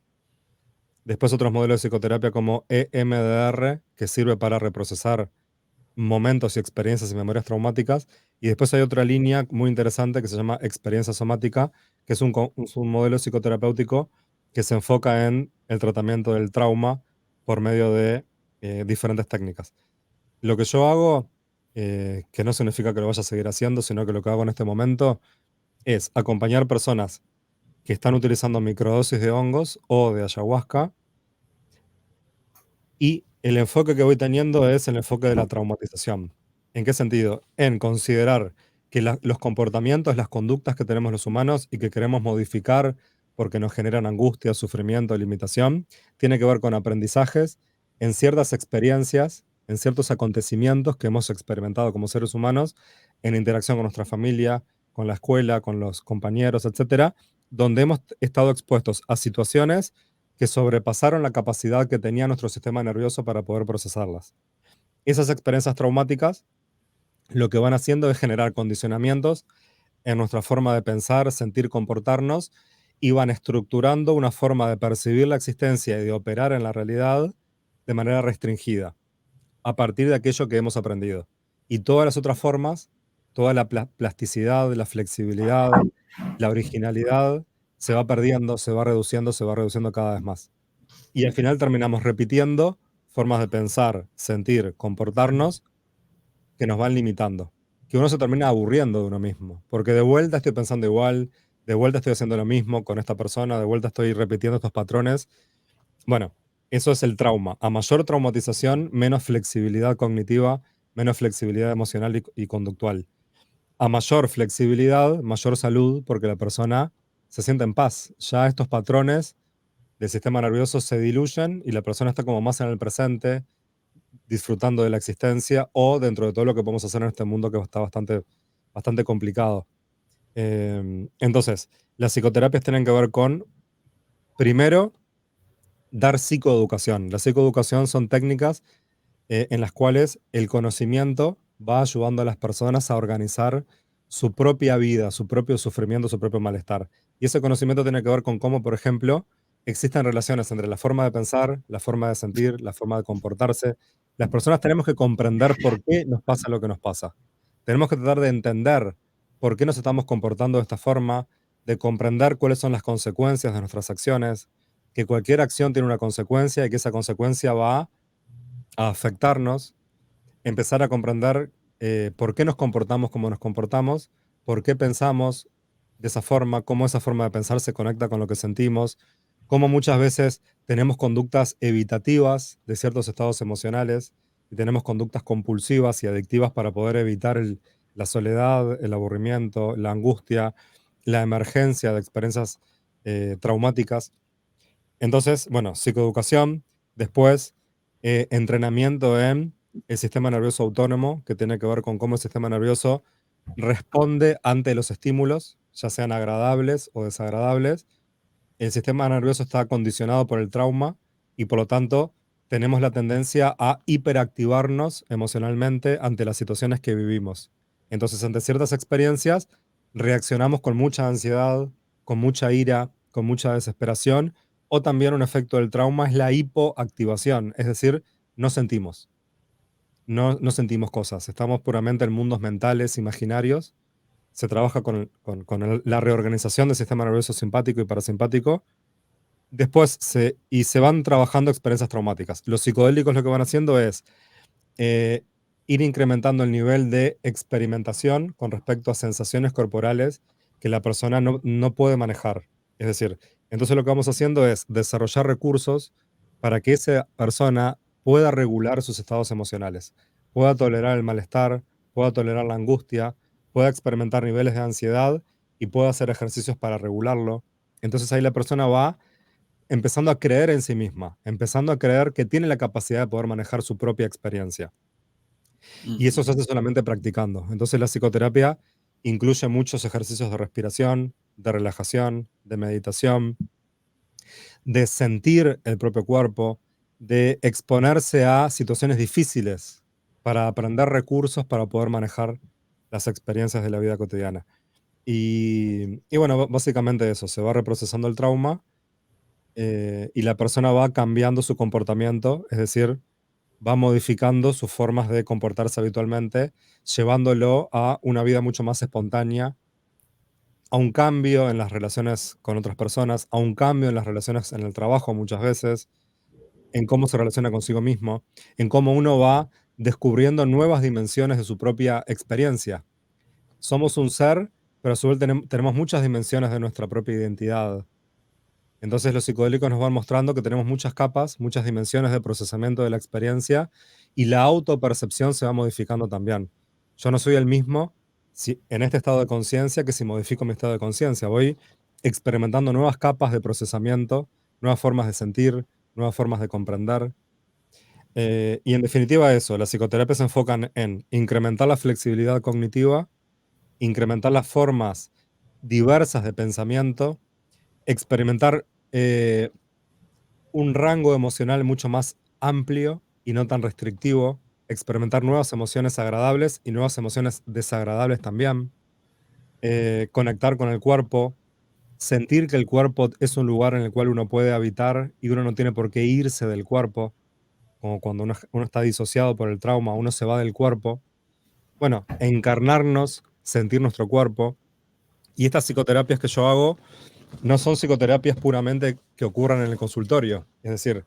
Después, otros modelos de psicoterapia como EMDR, que sirve para reprocesar momentos y experiencias y memorias traumáticas. Y después hay otra línea muy interesante que se llama experiencia somática, que es es un modelo psicoterapéutico que se enfoca en el tratamiento del trauma por medio de diferentes técnicas. Lo que yo hago, que no significa que lo vaya a seguir haciendo, sino que lo que hago en este momento es acompañar personas que están utilizando microdosis de hongos o de ayahuasca. Y el enfoque que voy teniendo es el enfoque de la traumatización. ¿En qué sentido? En considerar que los comportamientos, las conductas que tenemos los humanos y que queremos modificar porque nos generan angustia, sufrimiento, limitación, tiene que ver con aprendizajes en ciertas experiencias, en ciertos acontecimientos que hemos experimentado como seres humanos en interacción con nuestra familia, con la escuela, con los compañeros, etcétera, donde hemos estado expuestos a situaciones que sobrepasaron la capacidad que tenía nuestro sistema nervioso para poder procesarlas. Esas experiencias traumáticas lo que van haciendo es generar condicionamientos en nuestra forma de pensar, sentir, comportarnos, y van estructurando una forma de percibir la existencia y de operar en la realidad de manera restringida, a partir de aquello que hemos aprendido. Y todas las otras formas, toda la plasticidad, la flexibilidad, la originalidad, se va perdiendo, se va reduciendo cada vez más. Y al final terminamos repitiendo formas de pensar, sentir, comportarnos que nos van limitando. Que uno se termina aburriendo de uno mismo. Porque de vuelta estoy pensando igual, de vuelta estoy haciendo lo mismo con esta persona, de vuelta estoy repitiendo estos patrones. Bueno, eso es el trauma. A mayor traumatización, menos flexibilidad cognitiva, menos flexibilidad emocional y conductual. A mayor flexibilidad, mayor salud, porque la persona se siente en paz. Ya estos patrones del sistema nervioso se diluyen y la persona está como más en el presente, disfrutando de la existencia o dentro de todo lo que podemos hacer en este mundo que está bastante complicado. Entonces, las psicoterapias tienen que ver con, primero, dar psicoeducación. La psicoeducación son técnicas en las cuales el conocimiento va ayudando a las personas a organizar su propia vida, su propio sufrimiento, su propio malestar. Y ese conocimiento tiene que ver con cómo, por ejemplo, existen relaciones entre la forma de pensar, la forma de sentir, la forma de comportarse. Las personas tenemos que comprender por qué nos pasa lo que nos pasa. Tenemos que tratar de entender por qué nos estamos comportando de esta forma, de comprender cuáles son las consecuencias de nuestras acciones, que cualquier acción tiene una consecuencia y que esa consecuencia va a afectarnos, empezar a comprender por qué nos comportamos como nos comportamos, por qué pensamos de esa forma, cómo esa forma de pensar se conecta con lo que sentimos, cómo muchas veces tenemos conductas evitativas de ciertos estados emocionales y tenemos conductas compulsivas y adictivas para poder evitar la soledad, el aburrimiento, la angustia, la emergencia de experiencias traumáticas. Entonces, bueno, psicoeducación, después entrenamiento en el sistema nervioso autónomo, que tiene que ver con cómo el sistema nervioso responde ante los estímulos, ya sean agradables o desagradables. El sistema nervioso está condicionado por el trauma y por lo tanto tenemos la tendencia a hiperactivarnos emocionalmente ante las situaciones que vivimos. Entonces, ante ciertas experiencias, reaccionamos con mucha ansiedad, con mucha ira, con mucha desesperación, o también un efecto del trauma es la hipoactivación, es decir, no sentimos, no sentimos cosas, estamos puramente en mundos mentales, imaginarios. Se trabaja con la reorganización del sistema nervioso simpático y parasimpático. Después se van trabajando experiencias traumáticas. Los psicodélicos lo que van haciendo es eh, ir incrementando el nivel de experimentación con respecto a sensaciones corporales que la persona no puede manejar. Es decir, entonces lo que vamos haciendo es desarrollar recursos para que esa persona pueda regular sus estados emocionales, pueda tolerar el malestar, pueda tolerar la angustia, pueda experimentar niveles de ansiedad y pueda hacer ejercicios para regularlo. Entonces ahí la persona va empezando a creer en sí misma, empezando a creer que tiene la capacidad de poder manejar su propia experiencia. Y eso se Ujú. hace solamente practicando. Entonces la psicoterapia incluye muchos ejercicios de respiración, de relajación, de meditación, de sentir el propio cuerpo, de exponerse a situaciones difíciles para aprender recursos para poder manejar las experiencias de la vida cotidiana. Y bueno, básicamente eso, se va reprocesando el trauma y la persona va cambiando su comportamiento, es decir, va modificando sus formas de comportarse habitualmente, llevándolo a una vida mucho más espontánea, a un cambio en las relaciones con otras personas, a un cambio en las relaciones en el trabajo muchas veces, en cómo se relaciona consigo mismo, en cómo uno va descubriendo nuevas dimensiones de su propia experiencia. Somos un ser pero a su vez tenemos muchas dimensiones de nuestra propia identidad. Entonces los psicodélicos nos van mostrando que tenemos muchas capas, muchas dimensiones de procesamiento de la experiencia y la autopercepción se va modificando también. Yo no soy el mismo en este estado de conciencia que si modifico mi estado de conciencia. Voy experimentando nuevas capas de procesamiento, nuevas formas de sentir, nuevas formas de comprender. Y en definitiva eso, las psicoterapias se enfocan en incrementar la flexibilidad cognitiva, incrementar las formas diversas de pensamiento, experimentar un rango emocional mucho más amplio y no tan restrictivo, experimentar nuevas emociones agradables y nuevas emociones desagradables también, conectar con el cuerpo, sentir que el cuerpo es un lugar en el cual uno puede habitar y uno no tiene por qué irse del cuerpo, como cuando uno está disociado por el trauma, uno se va del cuerpo. Bueno, encarnarnos, sentir nuestro cuerpo. Y estas psicoterapias que yo hago no son psicoterapias puramente que ocurran en el consultorio. Es decir,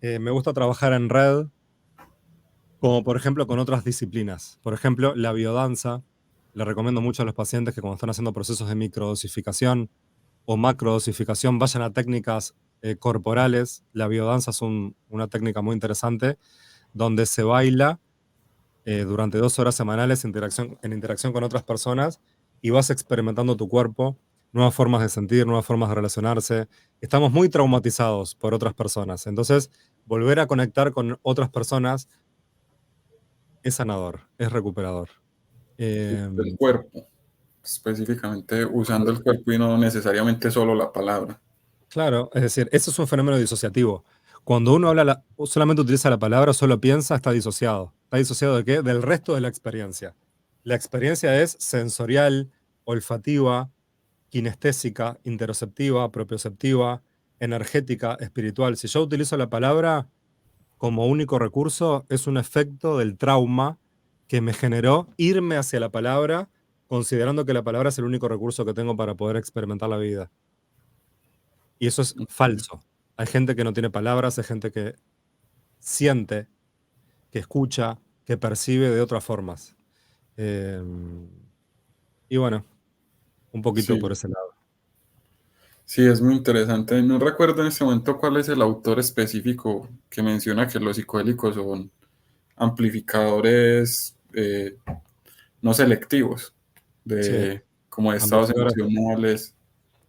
me gusta trabajar en red, como por ejemplo con otras disciplinas. Por ejemplo, la biodanza. Le recomiendo mucho a los pacientes que cuando están haciendo procesos de microdosificación o macrodosificación vayan a técnicas corporales. La biodanza es una técnica muy interesante donde se baila durante 2 horas semanales en interacción con otras personas y vas experimentando tu cuerpo, nuevas formas de sentir, nuevas formas de relacionarse. Estamos muy traumatizados por otras personas. Entonces, volver a conectar con otras personas es sanador, es recuperador. El cuerpo, específicamente usando el cuerpo y no necesariamente solo la palabra. Claro, es decir, eso es un fenómeno disociativo. Cuando uno solamente utiliza la palabra, solo piensa, está disociado. ¿Está disociado de qué? Del resto de la experiencia. La experiencia es sensorial, olfativa, kinestésica, interoceptiva, propioceptiva, energética, espiritual. Si yo utilizo la palabra como único recurso, es un efecto del trauma que me generó irme hacia la palabra, considerando que la palabra es el único recurso que tengo para poder experimentar la vida. Y eso es falso. Hay gente que no tiene palabras, hay gente que siente, que escucha, que percibe de otras formas. Eh, y bueno, un poquito por Sí, ese lado. sí, es muy interesante. No recuerdo en este momento cuál es el autor específico que menciona que los psicodélicos son amplificadores no selectivos Sí, de como de estados amplificadores emocionales.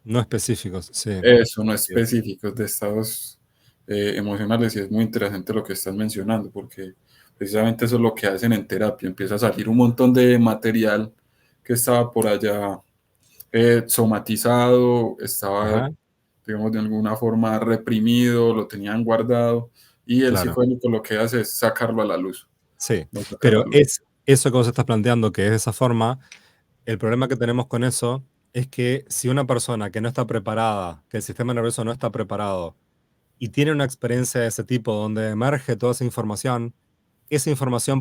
no específicos, sí. Eso, no específicos de estados emocionales, y es muy interesante lo que estás mencionando, porque precisamente eso es lo que hacen en terapia. Empieza a salir un montón de material que estaba por allá somatizado, estaba, Ajá, digamos, de alguna forma reprimido, lo tenían guardado, y el claro. psicólogo lo que hace es sacarlo a la luz. Sí, Lo saca a la pero luz. es eso que vos estás planteando, que es de esa forma, el problema que tenemos con eso es que si una persona que no está preparada, que el sistema nervioso no está preparado, y tiene una experiencia de ese tipo donde emerge toda esa información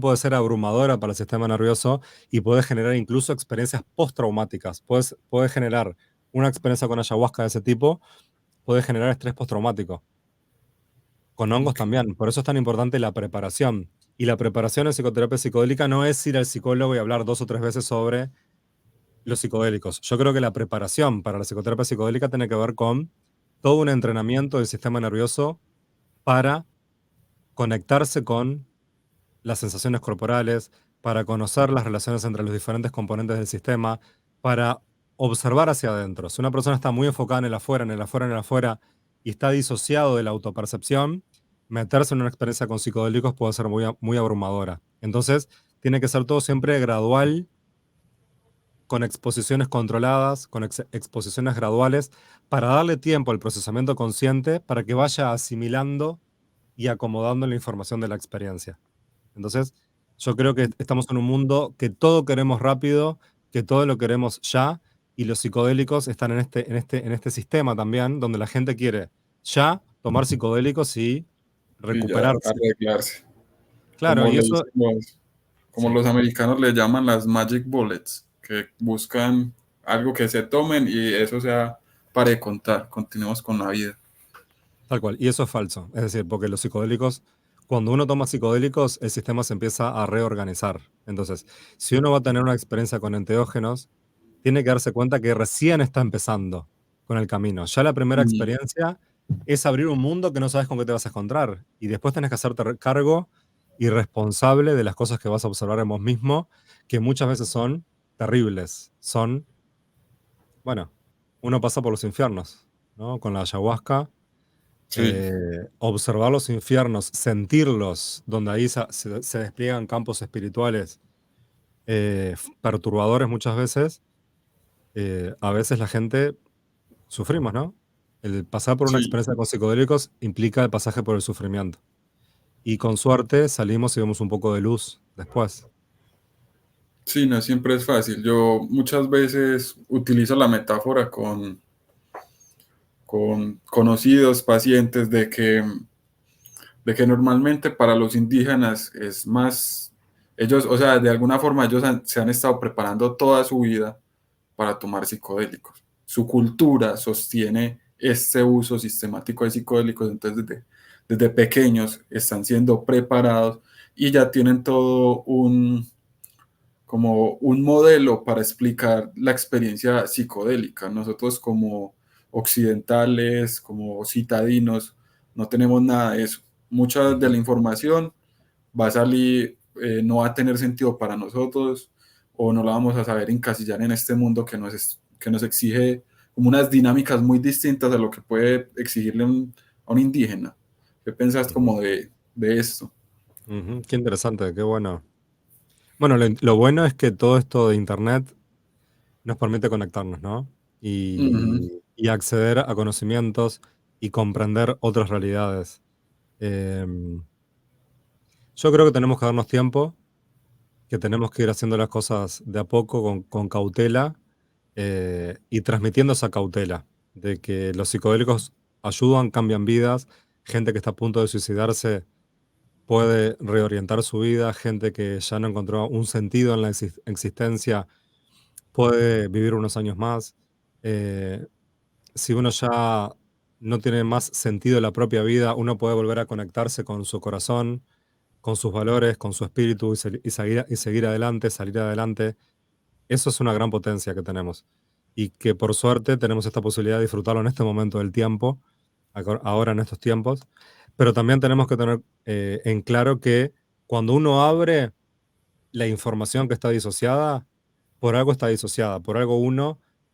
puede ser abrumadora para el sistema nervioso y puede generar incluso experiencias postraumáticas. Puede generar una experiencia con ayahuasca de ese tipo, puede generar estrés postraumático. Con hongos Ok. también. Por eso es tan importante la preparación. Y la preparación en psicoterapia psicodélica no es ir al psicólogo y hablar 2 o 3 veces sobre los psicodélicos. Yo creo que la preparación para la psicoterapia psicodélica tiene que ver con todo un entrenamiento del sistema nervioso para conectarse con las sensaciones corporales, para conocer las relaciones entre los diferentes componentes del sistema, para observar hacia adentro. Si una persona está muy enfocada en el afuera, en el afuera, en el afuera, y está disociado de la autopercepción, meterse en una experiencia con psicodélicos puede ser muy abrumadora. Entonces, tiene que ser todo siempre gradual, con exposiciones controladas, con exposiciones graduales, para darle tiempo al procesamiento consciente para que vaya asimilando y acomodando la información de la experiencia. Entonces, yo creo que estamos en un mundo que todo queremos rápido, que todo lo queremos ya, y los psicodélicos están en este sistema también, donde la gente quiere ya tomar psicodélicos y Y ya recuperarse. arreglarse. Claro, y Le eso, dicen como sí, los americanos le llaman las magic bullets, que buscan algo que se tomen y eso sea para de contar, continuemos con la vida. tal cual, y eso es falso. Es decir, porque los psicodélicos, cuando uno toma psicodélicos, el sistema se empieza a reorganizar. Entonces, si uno va a tener una experiencia con enteógenos, tiene que darse cuenta que recién está empezando con el camino. Ya la primera Mm, experiencia es abrir un mundo que no sabes con qué te vas a encontrar. Y después tenés que hacerte cargo y responsable de las cosas que vas a observar en vos mismo, que muchas veces son terribles. Son, bueno, uno pasa por los infiernos, ¿no? Con la ayahuasca, sí, observar los infiernos, sentirlos, donde ahí se despliegan campos espirituales perturbadores muchas veces. A veces la gente sufrimos, ¿no? El pasar por una sí, experiencia con psicodélicos implica el pasaje por el sufrimiento. Y con suerte salimos y vemos un poco de luz después. sí, no siempre es fácil. Yo muchas veces utilizo la metáfora con conocidos pacientes de que normalmente para los indígenas es más, ellos, o sea, de alguna forma ellos se han estado preparando toda su vida para tomar psicodélicos. Su cultura sostiene este uso sistemático de psicodélicos, entonces desde pequeños están siendo preparados y ya tienen todo como un modelo para explicar la experiencia psicodélica. Nosotros como occidentales, como citadinos, no tenemos nada de eso. Mucha de Ujú, la información va a salir, no va a tener sentido para nosotros o no la vamos a saber encasillar en este mundo que nos exige como unas dinámicas muy distintas a lo que puede exigirle a un indígena. ¿Qué pensás ujú, como de esto? ujú. Qué interesante, qué bueno. Bueno, lo bueno es que todo esto de Internet nos permite conectarnos, ¿no? Ujú. Y acceder a conocimientos y comprender otras realidades. Em, yo creo que tenemos que darnos tiempo, que tenemos que ir haciendo las cosas de a poco, con cautela, y transmitiendo esa cautela de que los psicodélicos ayudan, cambian vidas, gente que está a punto de suicidarse puede reorientar su vida, gente que ya no encontró un sentido en la existencia puede vivir unos años más. Eh, si uno ya no tiene más sentido en la propia vida, uno puede volver a conectarse con su corazón, con sus valores, con su espíritu y seguir adelante, salir adelante. Eso es una gran potencia que tenemos y que por suerte tenemos esta posibilidad de disfrutarlo en este momento del tiempo, ahora en estos tiempos, pero también tenemos que tener en claro que cuando uno abre la información que está disociada, por algo está disociada, por algo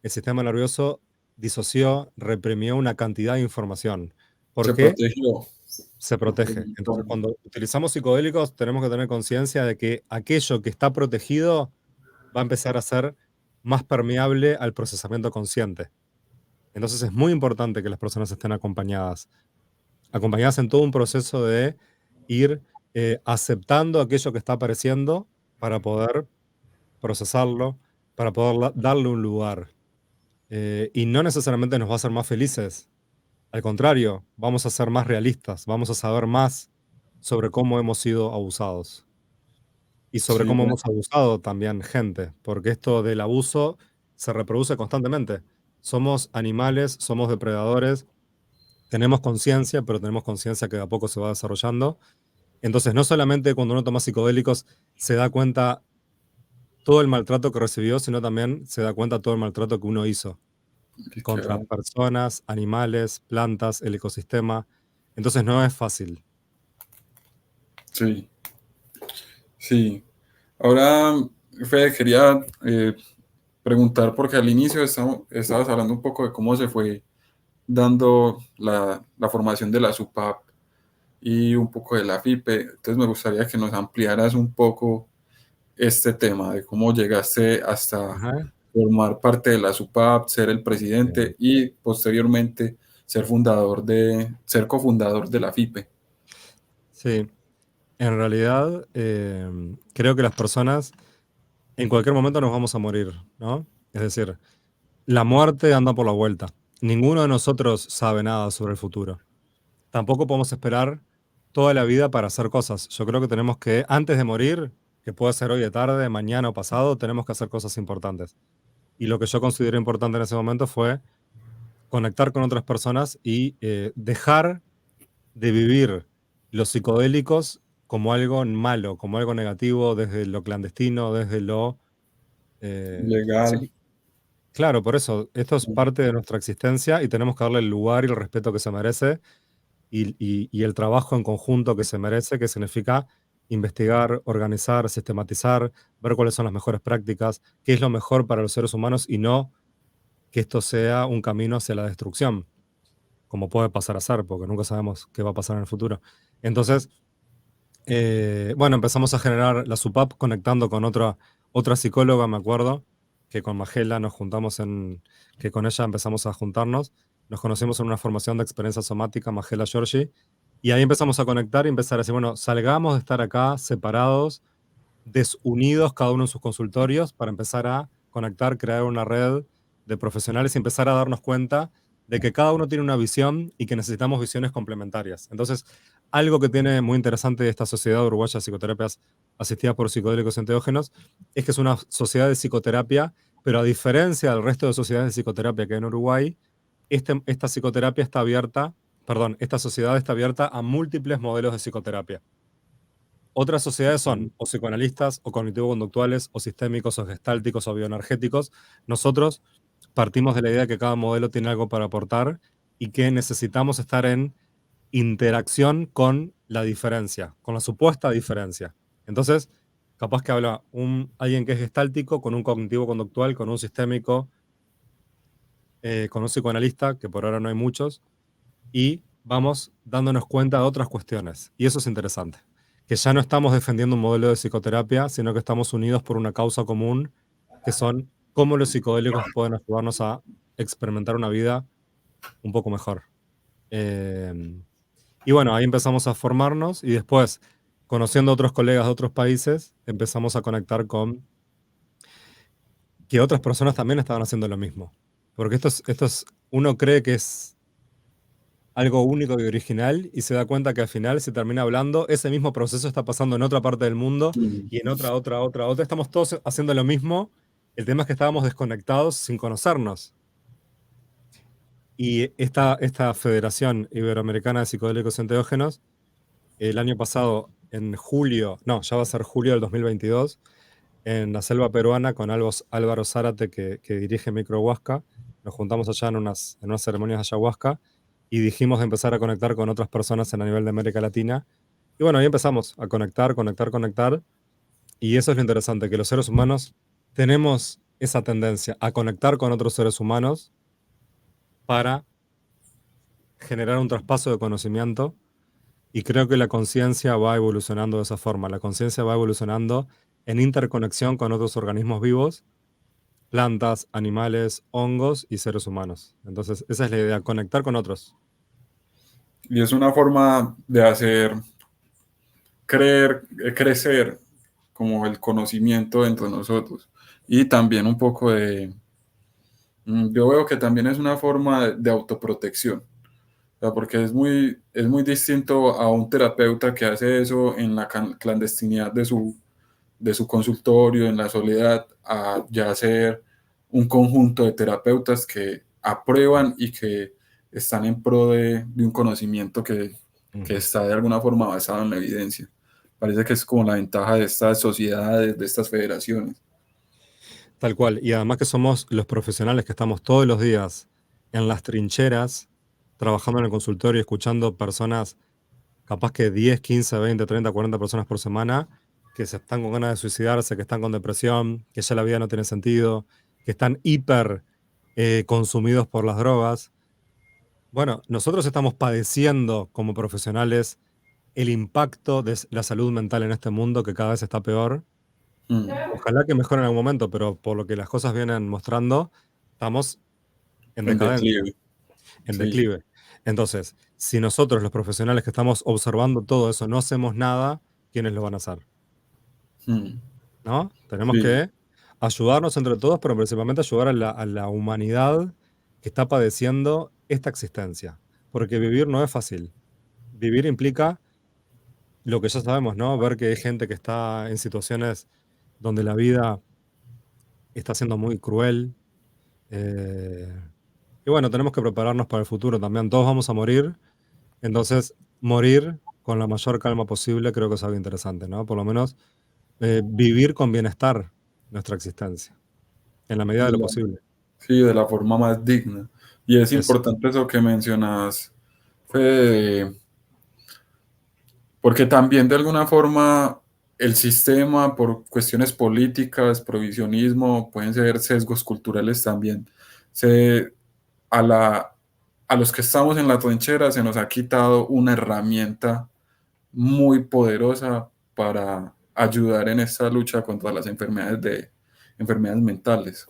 el sistema nervioso disoció, reprimió una cantidad de información. ¿Por Se qué? protegió. Se De protege. mi Entonces, forma. cuando utilizamos psicodélicos, tenemos que tener conciencia de que aquello que está protegido va a empezar a ser más permeable al procesamiento consciente. Entonces, es muy importante que las personas estén acompañadas en todo un proceso de ir aceptando aquello que está apareciendo para poder procesarlo, para poder darle un lugar. Y no necesariamente nos va a hacer más felices. Al contrario, vamos a ser más realistas, vamos a saber más sobre cómo hemos sido abusados y sobre Sí, cómo bueno, hemos abusado también gente, porque esto del abuso se reproduce constantemente. Somos animales, somos depredadores, tenemos conciencia, pero tenemos conciencia que de a poco se va desarrollando. Entonces, no solamente cuando uno toma psicodélicos se da cuenta todo el maltrato que recibió, sino también se da cuenta todo el maltrato que uno hizo contra literal. personas, animales, plantas, el ecosistema. Entonces no es fácil. Sí, sí. Ahora, Fede, quería preguntar, porque al inicio estabas hablando un poco de cómo se fue dando la formación de la SUPAP y un poco de la FIPE. Entonces me gustaría que nos ampliaras un poco este tema de cómo llegaste hasta Ajá. formar parte de la SUPAP, ser el Bien. presidente y posteriormente ser cofundador de la FIPE. Sí, en realidad creo que las personas en cualquier momento nos vamos a morir, ¿no? Es decir, la muerte anda por la vuelta. Ninguno de nosotros sabe nada sobre el futuro. Tampoco podemos esperar toda la vida para hacer cosas. Yo creo que tenemos que, antes de morir, que puede ser hoy de tarde, mañana o pasado, tenemos que hacer cosas importantes. Y lo que yo consideré importante en ese momento fue conectar con otras personas y dejar de vivir los psicodélicos como algo malo, como algo negativo, desde lo clandestino, desde lo... Legal. sí, Claro, por eso, esto es parte de nuestra existencia y tenemos que darle el lugar y el respeto que se merece y el trabajo en conjunto que se merece, que significa investigar, organizar, sistematizar, ver cuáles son las mejores prácticas, qué es lo mejor para los seres humanos y no que esto sea un camino hacia la destrucción, como puede pasar a ser, porque nunca sabemos qué va a pasar en el futuro. Entonces, bueno, empezamos a generar la SUPAP conectando con otra psicóloga, me acuerdo, que con Magela nos juntamos que con ella empezamos a juntarnos, nos conocimos en una formación de experiencia somática, Magela Giorgi, y ahí empezamos a conectar y empezar a decir, bueno, salgamos de estar acá separados, desunidos cada uno en sus consultorios para empezar a conectar, crear una red de profesionales y empezar a darnos cuenta de que cada uno tiene una visión y que necesitamos visiones complementarias. Entonces, algo que tiene muy interesante esta sociedad uruguaya de psicoterapias asistidas por psicodélicos enteógenos es que es una sociedad de psicoterapia, pero a diferencia del resto de sociedades de psicoterapia que hay en Uruguay, esta psicoterapia está abierta, perdón, esta sociedad está abierta a múltiples modelos de psicoterapia. Otras sociedades son o psicoanalistas, o cognitivo-conductuales, o sistémicos, o gestálticos, o bioenergéticos. Nosotros partimos de la idea de que cada modelo tiene algo para aportar y que necesitamos estar en interacción con la diferencia, con la supuesta diferencia. Entonces, capaz que habla alguien que es gestáltico con un cognitivo-conductual, con un sistémico, con un psicoanalista, que por ahora no hay muchos, y vamos dándonos cuenta de otras cuestiones. Y eso es interesante. Que ya no estamos defendiendo un modelo de psicoterapia, sino que estamos unidos por una causa común, que son cómo los psicodélicos pueden ayudarnos a experimentar una vida un poco mejor. Y bueno, ahí empezamos a formarnos y después, conociendo a otros colegas de otros países, empezamos a conectar con que otras personas también estaban haciendo lo mismo. Porque uno cree que es algo único y original y se da cuenta que al final se termina hablando, ese mismo proceso está pasando en otra parte del mundo y en otra. Estamos todos haciendo lo mismo. El tema es que estábamos desconectados sin conocernos. Y esta Federación Iberoamericana de Psicodélicos Enteógenos, el año pasado, en julio, no, ya va a ser julio del 2022, en la selva peruana con Álvaro Zárate, que dirige Microhuasca, nos juntamos allá en unas ceremonias de ayahuasca y dijimos de empezar a conectar con otras personas en a nivel de América Latina. Y bueno, ahí empezamos a conectar. Y eso es lo interesante, que los seres humanos tenemos esa tendencia a conectar con otros seres humanos para generar un traspaso de conocimiento. Y creo que la conciencia va evolucionando de esa forma. La conciencia va evolucionando en interconexión con otros organismos vivos, plantas, animales, hongos y seres humanos. Entonces, esa es la idea, conectar con otros. Y es una forma de hacer crecer como el conocimiento entre nosotros. Y también un poco yo veo que también es una forma de autoprotección. O sea, porque es muy distinto a un terapeuta que hace eso en la clandestinidad de su consultorio, en la soledad, a ya ser un conjunto de terapeutas que aprueban y que están en pro de un conocimiento que está de alguna forma basado en la evidencia. Parece que es como la ventaja de estas sociedades, de estas federaciones. Tal cual. Y además que somos los profesionales que estamos todos los días en las trincheras, trabajando en el consultorio, escuchando personas, capaz que 10, 15, 20, 30, 40 personas por semana, que se están con ganas de suicidarse, que están con depresión, que ya la vida no tiene sentido, que están hiper consumidos por las drogas. Bueno, nosotros estamos padeciendo como profesionales el impacto de la salud mental en este mundo que cada vez está peor. Mm. Ojalá que mejore en algún momento, pero por lo que las cosas vienen mostrando, estamos en En decadencia, declive. en Sí. declive. Entonces, si nosotros, los profesionales que estamos observando todo eso, no hacemos nada, ¿quiénes lo van a hacer? Mm. ¿No? Tenemos Sí. que ayudarnos entre todos, pero principalmente ayudar a la humanidad que está padeciendo esta existencia. Porque vivir no es fácil. Vivir implica lo que ya sabemos, ¿no? Ver que hay gente que está en situaciones donde la vida está siendo muy cruel. eh, y bueno, tenemos que prepararnos para el futuro también. Todos vamos a morir. Entonces, morir con la mayor calma posible creo que es algo interesante, ¿no? Por lo menos vivir con bienestar nuestra existencia, en la medida de Y lo la, posible. sí, de la forma más digna. Y es Es, importante eso que mencionas, Fede, porque también de alguna forma el sistema, por cuestiones políticas, provisionismo, pueden ser sesgos culturales también, se, a, la, a los que estamos en la trinchera se nos ha quitado una herramienta muy poderosa para ayudar en esta lucha contra las enfermedades mentales,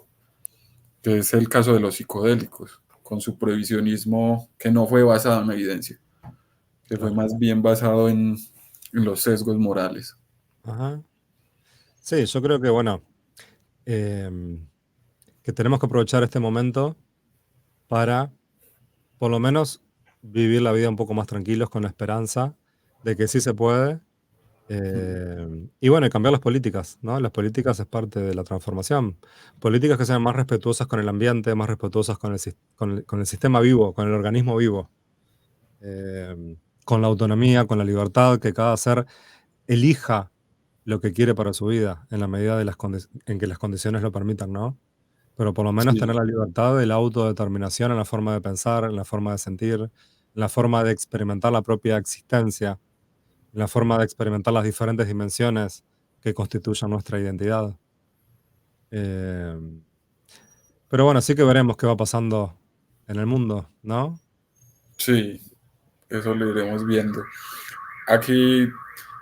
que es el caso de los psicodélicos, con su prohibicionismo que no fue basado en evidencia, que fue claro. más bien basado en los sesgos morales. Ajá. Sí, yo creo que, bueno, em, que tenemos que aprovechar este momento para, por lo menos, vivir la vida un poco más tranquilos con la esperanza de que sí se puede. Y bueno, y cambiar las políticas, ¿no? Las políticas es parte de la transformación. Políticas que sean más respetuosas con el ambiente, más respetuosas con con el sistema vivo, con el organismo vivo, con la autonomía, con la libertad, que cada ser elija lo que quiere para su vida, en la medida de en que las condiciones lo permitan, ¿no? Pero por lo menos Sí, tener la libertad de la autodeterminación en la forma de pensar, en la forma de sentir, en la forma de experimentar la propia existencia, en la forma de experimentar las diferentes dimensiones que constituyen nuestra identidad. Em, pero bueno, sí que veremos qué va pasando en el mundo, ¿no? sí, eso lo iremos viendo. Aquí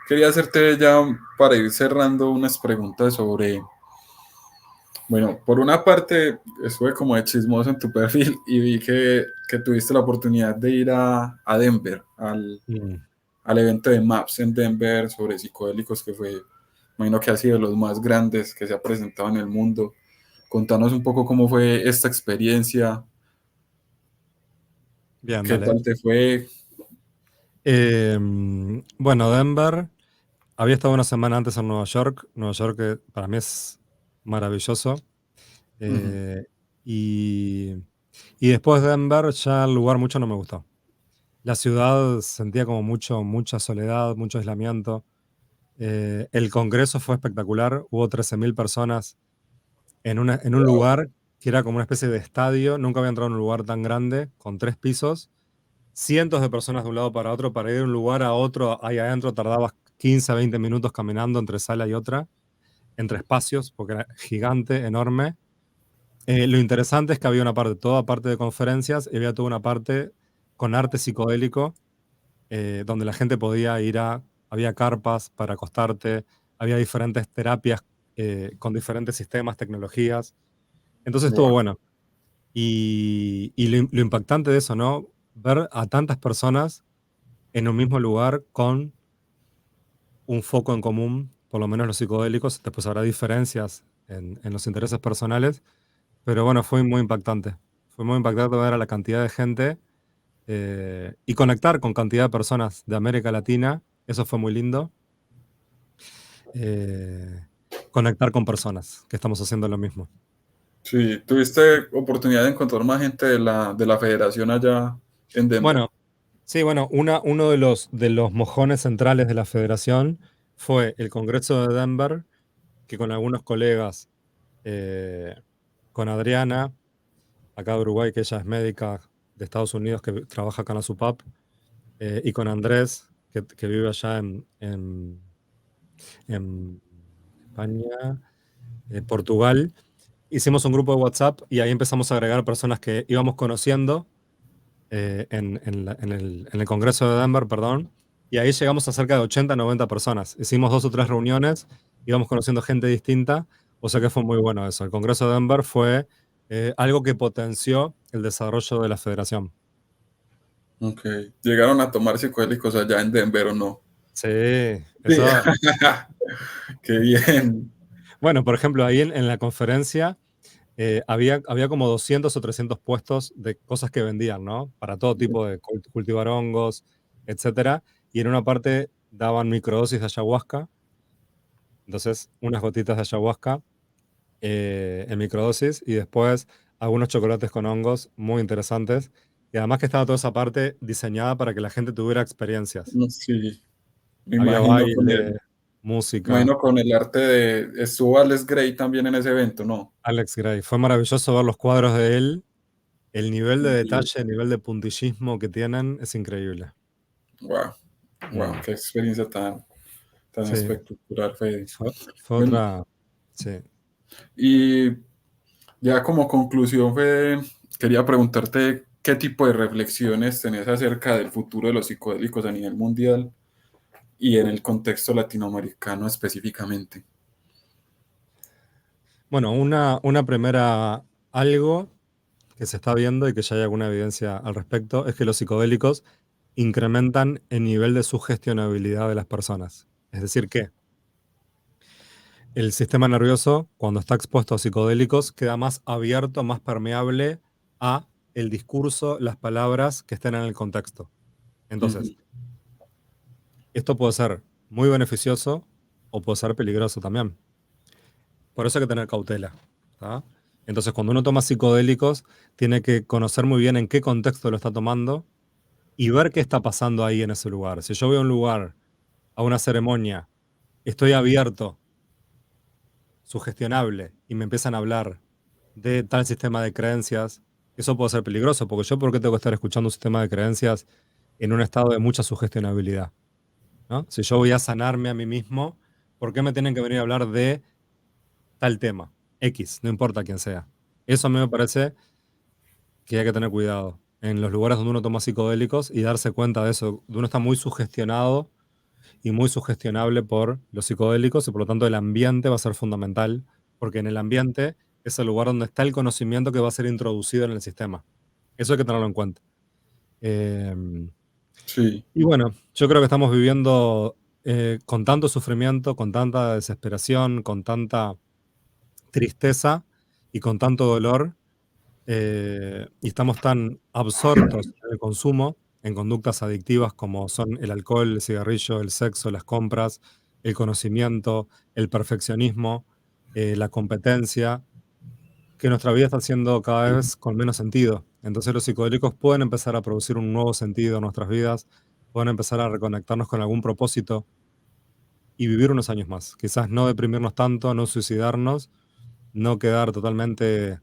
quería hacerte ya para ir cerrando unas preguntas sobre, bueno, por una parte estuve como de chismoso en tu perfil y vi que tuviste la oportunidad de ir a Denver, Mm. al evento de MAPS en Denver sobre psicodélicos, que fue, imagino que ha sido de los más grandes que se ha presentado en el mundo. Contanos un poco cómo fue esta experiencia, Bien, qué dale. tal te fue. Bueno, Denver, había estado una semana antes en Nueva York. Nueva York para mí es maravilloso. Ujú. Eh, y, y después de Denver ya el lugar mucho no me gustó. La ciudad sentía como mucha soledad, mucho aislamiento. El congreso fue espectacular, hubo 13.000 personas en un Wow. lugar que era como una especie de estadio. Nunca había entrado en un lugar tan grande, con 3 pisos, cientos de personas de un lado para otro. Para ir de un lugar a otro, ahí adentro tardabas 15 a 20 minutos caminando entre sala y otra, entre espacios, porque era gigante, enorme. Lo interesante es que había toda parte de conferencias, y había toda una parte con arte psicodélico, donde la gente podía había carpas para acostarte, había diferentes terapias con diferentes sistemas, tecnologías. Entonces estuvo Wow. bueno. Y lo impactante de eso, ¿no? Ver a tantas personas en un mismo lugar con un foco en común, por lo menos los psicodélicos. Después habrá diferencias en los intereses personales, pero bueno, fue muy impactante. Fue muy impactante ver a la cantidad de gente y conectar con cantidad de personas de América Latina. Eso fue muy lindo. Eh, Conectar con personas que estamos haciendo lo mismo. Sí, tuviste oportunidad de encontrar más gente de la federación allá en Denver. Bueno, sí, bueno, uno de los mojones centrales de la federación fue el Congreso de Denver, que con algunos colegas, eh, con Adriana, acá de Uruguay, que ella es médica de Estados Unidos, que trabaja acá en la SUPAP, y con Andrés, que vive allá en España, Portugal. Hicimos un grupo de WhatsApp y ahí empezamos a agregar personas que íbamos conociendo en el Congreso de Denver, perdón, y ahí llegamos a cerca de 80, 90 personas. Hicimos 2 o 3 reuniones, íbamos conociendo gente distinta, o sea que fue muy bueno eso. El Congreso de Denver fue algo que potenció el desarrollo de la federación. Ok. ¿Llegaron a tomar psicodélicos allá en Denver o no? Sí, Sí. eso. Qué bien. Bueno, por ejemplo, ahí en la conferencia había como 200 o 300 puestos de cosas que vendían, ¿no? Para todo tipo de cultivar hongos, etcétera. Y en una parte daban microdosis de ayahuasca, entonces unas gotitas de ayahuasca en microdosis, y después algunos chocolates con hongos muy interesantes. Y además que estaba toda esa parte diseñada para que la gente tuviera experiencias. Sí, me Había imagino con baile. música. Imagino con el arte de... Estuvo Alex Gray también en ese evento, ¿no? Alex Gray. Fue maravilloso ver los cuadros de él. El nivel de Y, detalle, el nivel de puntillismo que tienen es increíble. wow, wow, Mm, qué experiencia tan sí, espectacular, Fede. fue Bueno, otra. Sí. y ya como conclusión, Fede, quería preguntarte qué tipo de reflexiones tenés acerca del futuro de los psicodélicos a nivel mundial y en el contexto latinoamericano específicamente. Bueno, una primera algo que se está viendo y que ya hay alguna evidencia al respecto es que los psicodélicos incrementan el nivel de sugestionabilidad de las personas. Es decir, que el sistema nervioso, cuando está expuesto a psicodélicos, queda más abierto, más permeable a el discurso, las palabras que estén en el contexto. Entonces, Ujú. esto puede ser muy beneficioso o puede ser peligroso también. Por eso hay que tener cautela. ¿Tá? Entonces, cuando uno toma psicodélicos, tiene que conocer muy bien en qué contexto lo está tomando y ver qué está pasando ahí en ese lugar. Si yo voy a un lugar, a una ceremonia, estoy abierto, sugestionable, y me empiezan a hablar de tal sistema de creencias, eso puede ser peligroso, porque yo, ¿por qué tengo que estar escuchando un sistema de creencias en un estado de mucha sugestionabilidad? ¿No? Si yo voy a sanarme a mí mismo, ¿por qué me tienen que venir a hablar de tal tema? X, no importa quién sea. Eso a mí me parece que hay que tener cuidado en los lugares donde uno toma psicodélicos y darse cuenta de eso, de uno está muy sugestionado y muy sugestionable por los psicodélicos y por lo tanto el ambiente va a ser fundamental, porque en el ambiente es el lugar donde está el conocimiento que va a ser introducido en el sistema. Eso hay que tenerlo en cuenta. Eh, Sí, y bueno, yo creo que estamos viviendo con tanto sufrimiento, con tanta desesperación, con tanta tristeza y con tanto dolor, y estamos tan absortos en el consumo, en conductas adictivas como son el alcohol, el cigarrillo, el sexo, las compras, el conocimiento, el perfeccionismo, la competencia, que nuestra vida está siendo cada vez con menos sentido. Entonces los psicodélicos pueden empezar a producir un nuevo sentido en nuestras vidas, pueden empezar a reconectarnos con algún propósito y vivir unos años más. Quizás no deprimirnos tanto, no suicidarnos, no quedar totalmente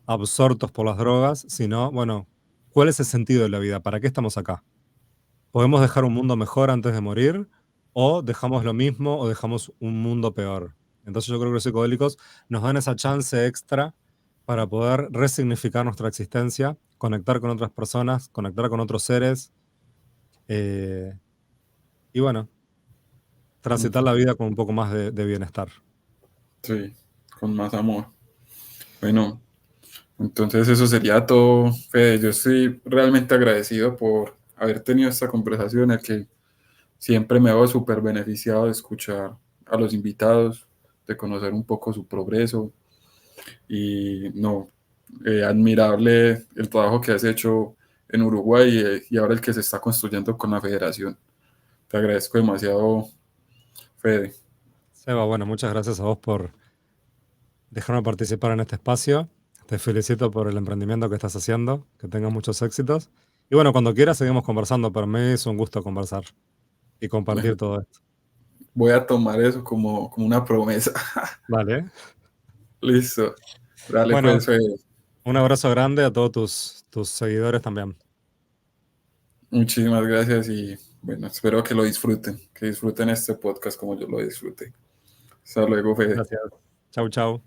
absortos por las drogas, sino, bueno, ¿cuál es el sentido de la vida? ¿Para qué estamos acá? ¿Podemos dejar un mundo mejor antes de morir? ¿O dejamos lo mismo o dejamos un mundo peor? Entonces yo creo que los psicodélicos nos dan esa chance extra para poder resignificar nuestra existencia, conectar con otras personas, conectar con otros seres eh, y bueno, transitar la ujú, vida con un poco más de bienestar. sí, con más amor. Bueno, entonces eso sería todo, Fede. Yo estoy realmente agradecido por haber tenido esta conversación, en la que siempre me hago súper beneficiado de escuchar a los invitados, de conocer un poco su progreso y no, admirable el trabajo que has hecho en Uruguay y ahora el que se está construyendo con la federación. Te agradezco demasiado, Fede. Seba, bueno, muchas gracias a vos por dejarme participar en este espacio. Te felicito por el emprendimiento que estás haciendo, que tengas muchos éxitos. Y bueno, cuando quieras seguimos conversando, para mí es un gusto conversar y compartir todo esto. Voy a tomar eso como una promesa. Vale. Listo. Dale Bueno, pues, Fede. un abrazo grande a todos tus seguidores también. Muchísimas gracias y bueno, espero que disfruten este podcast como yo lo disfruté. Hasta luego, Fede. Gracias. Chau, chau.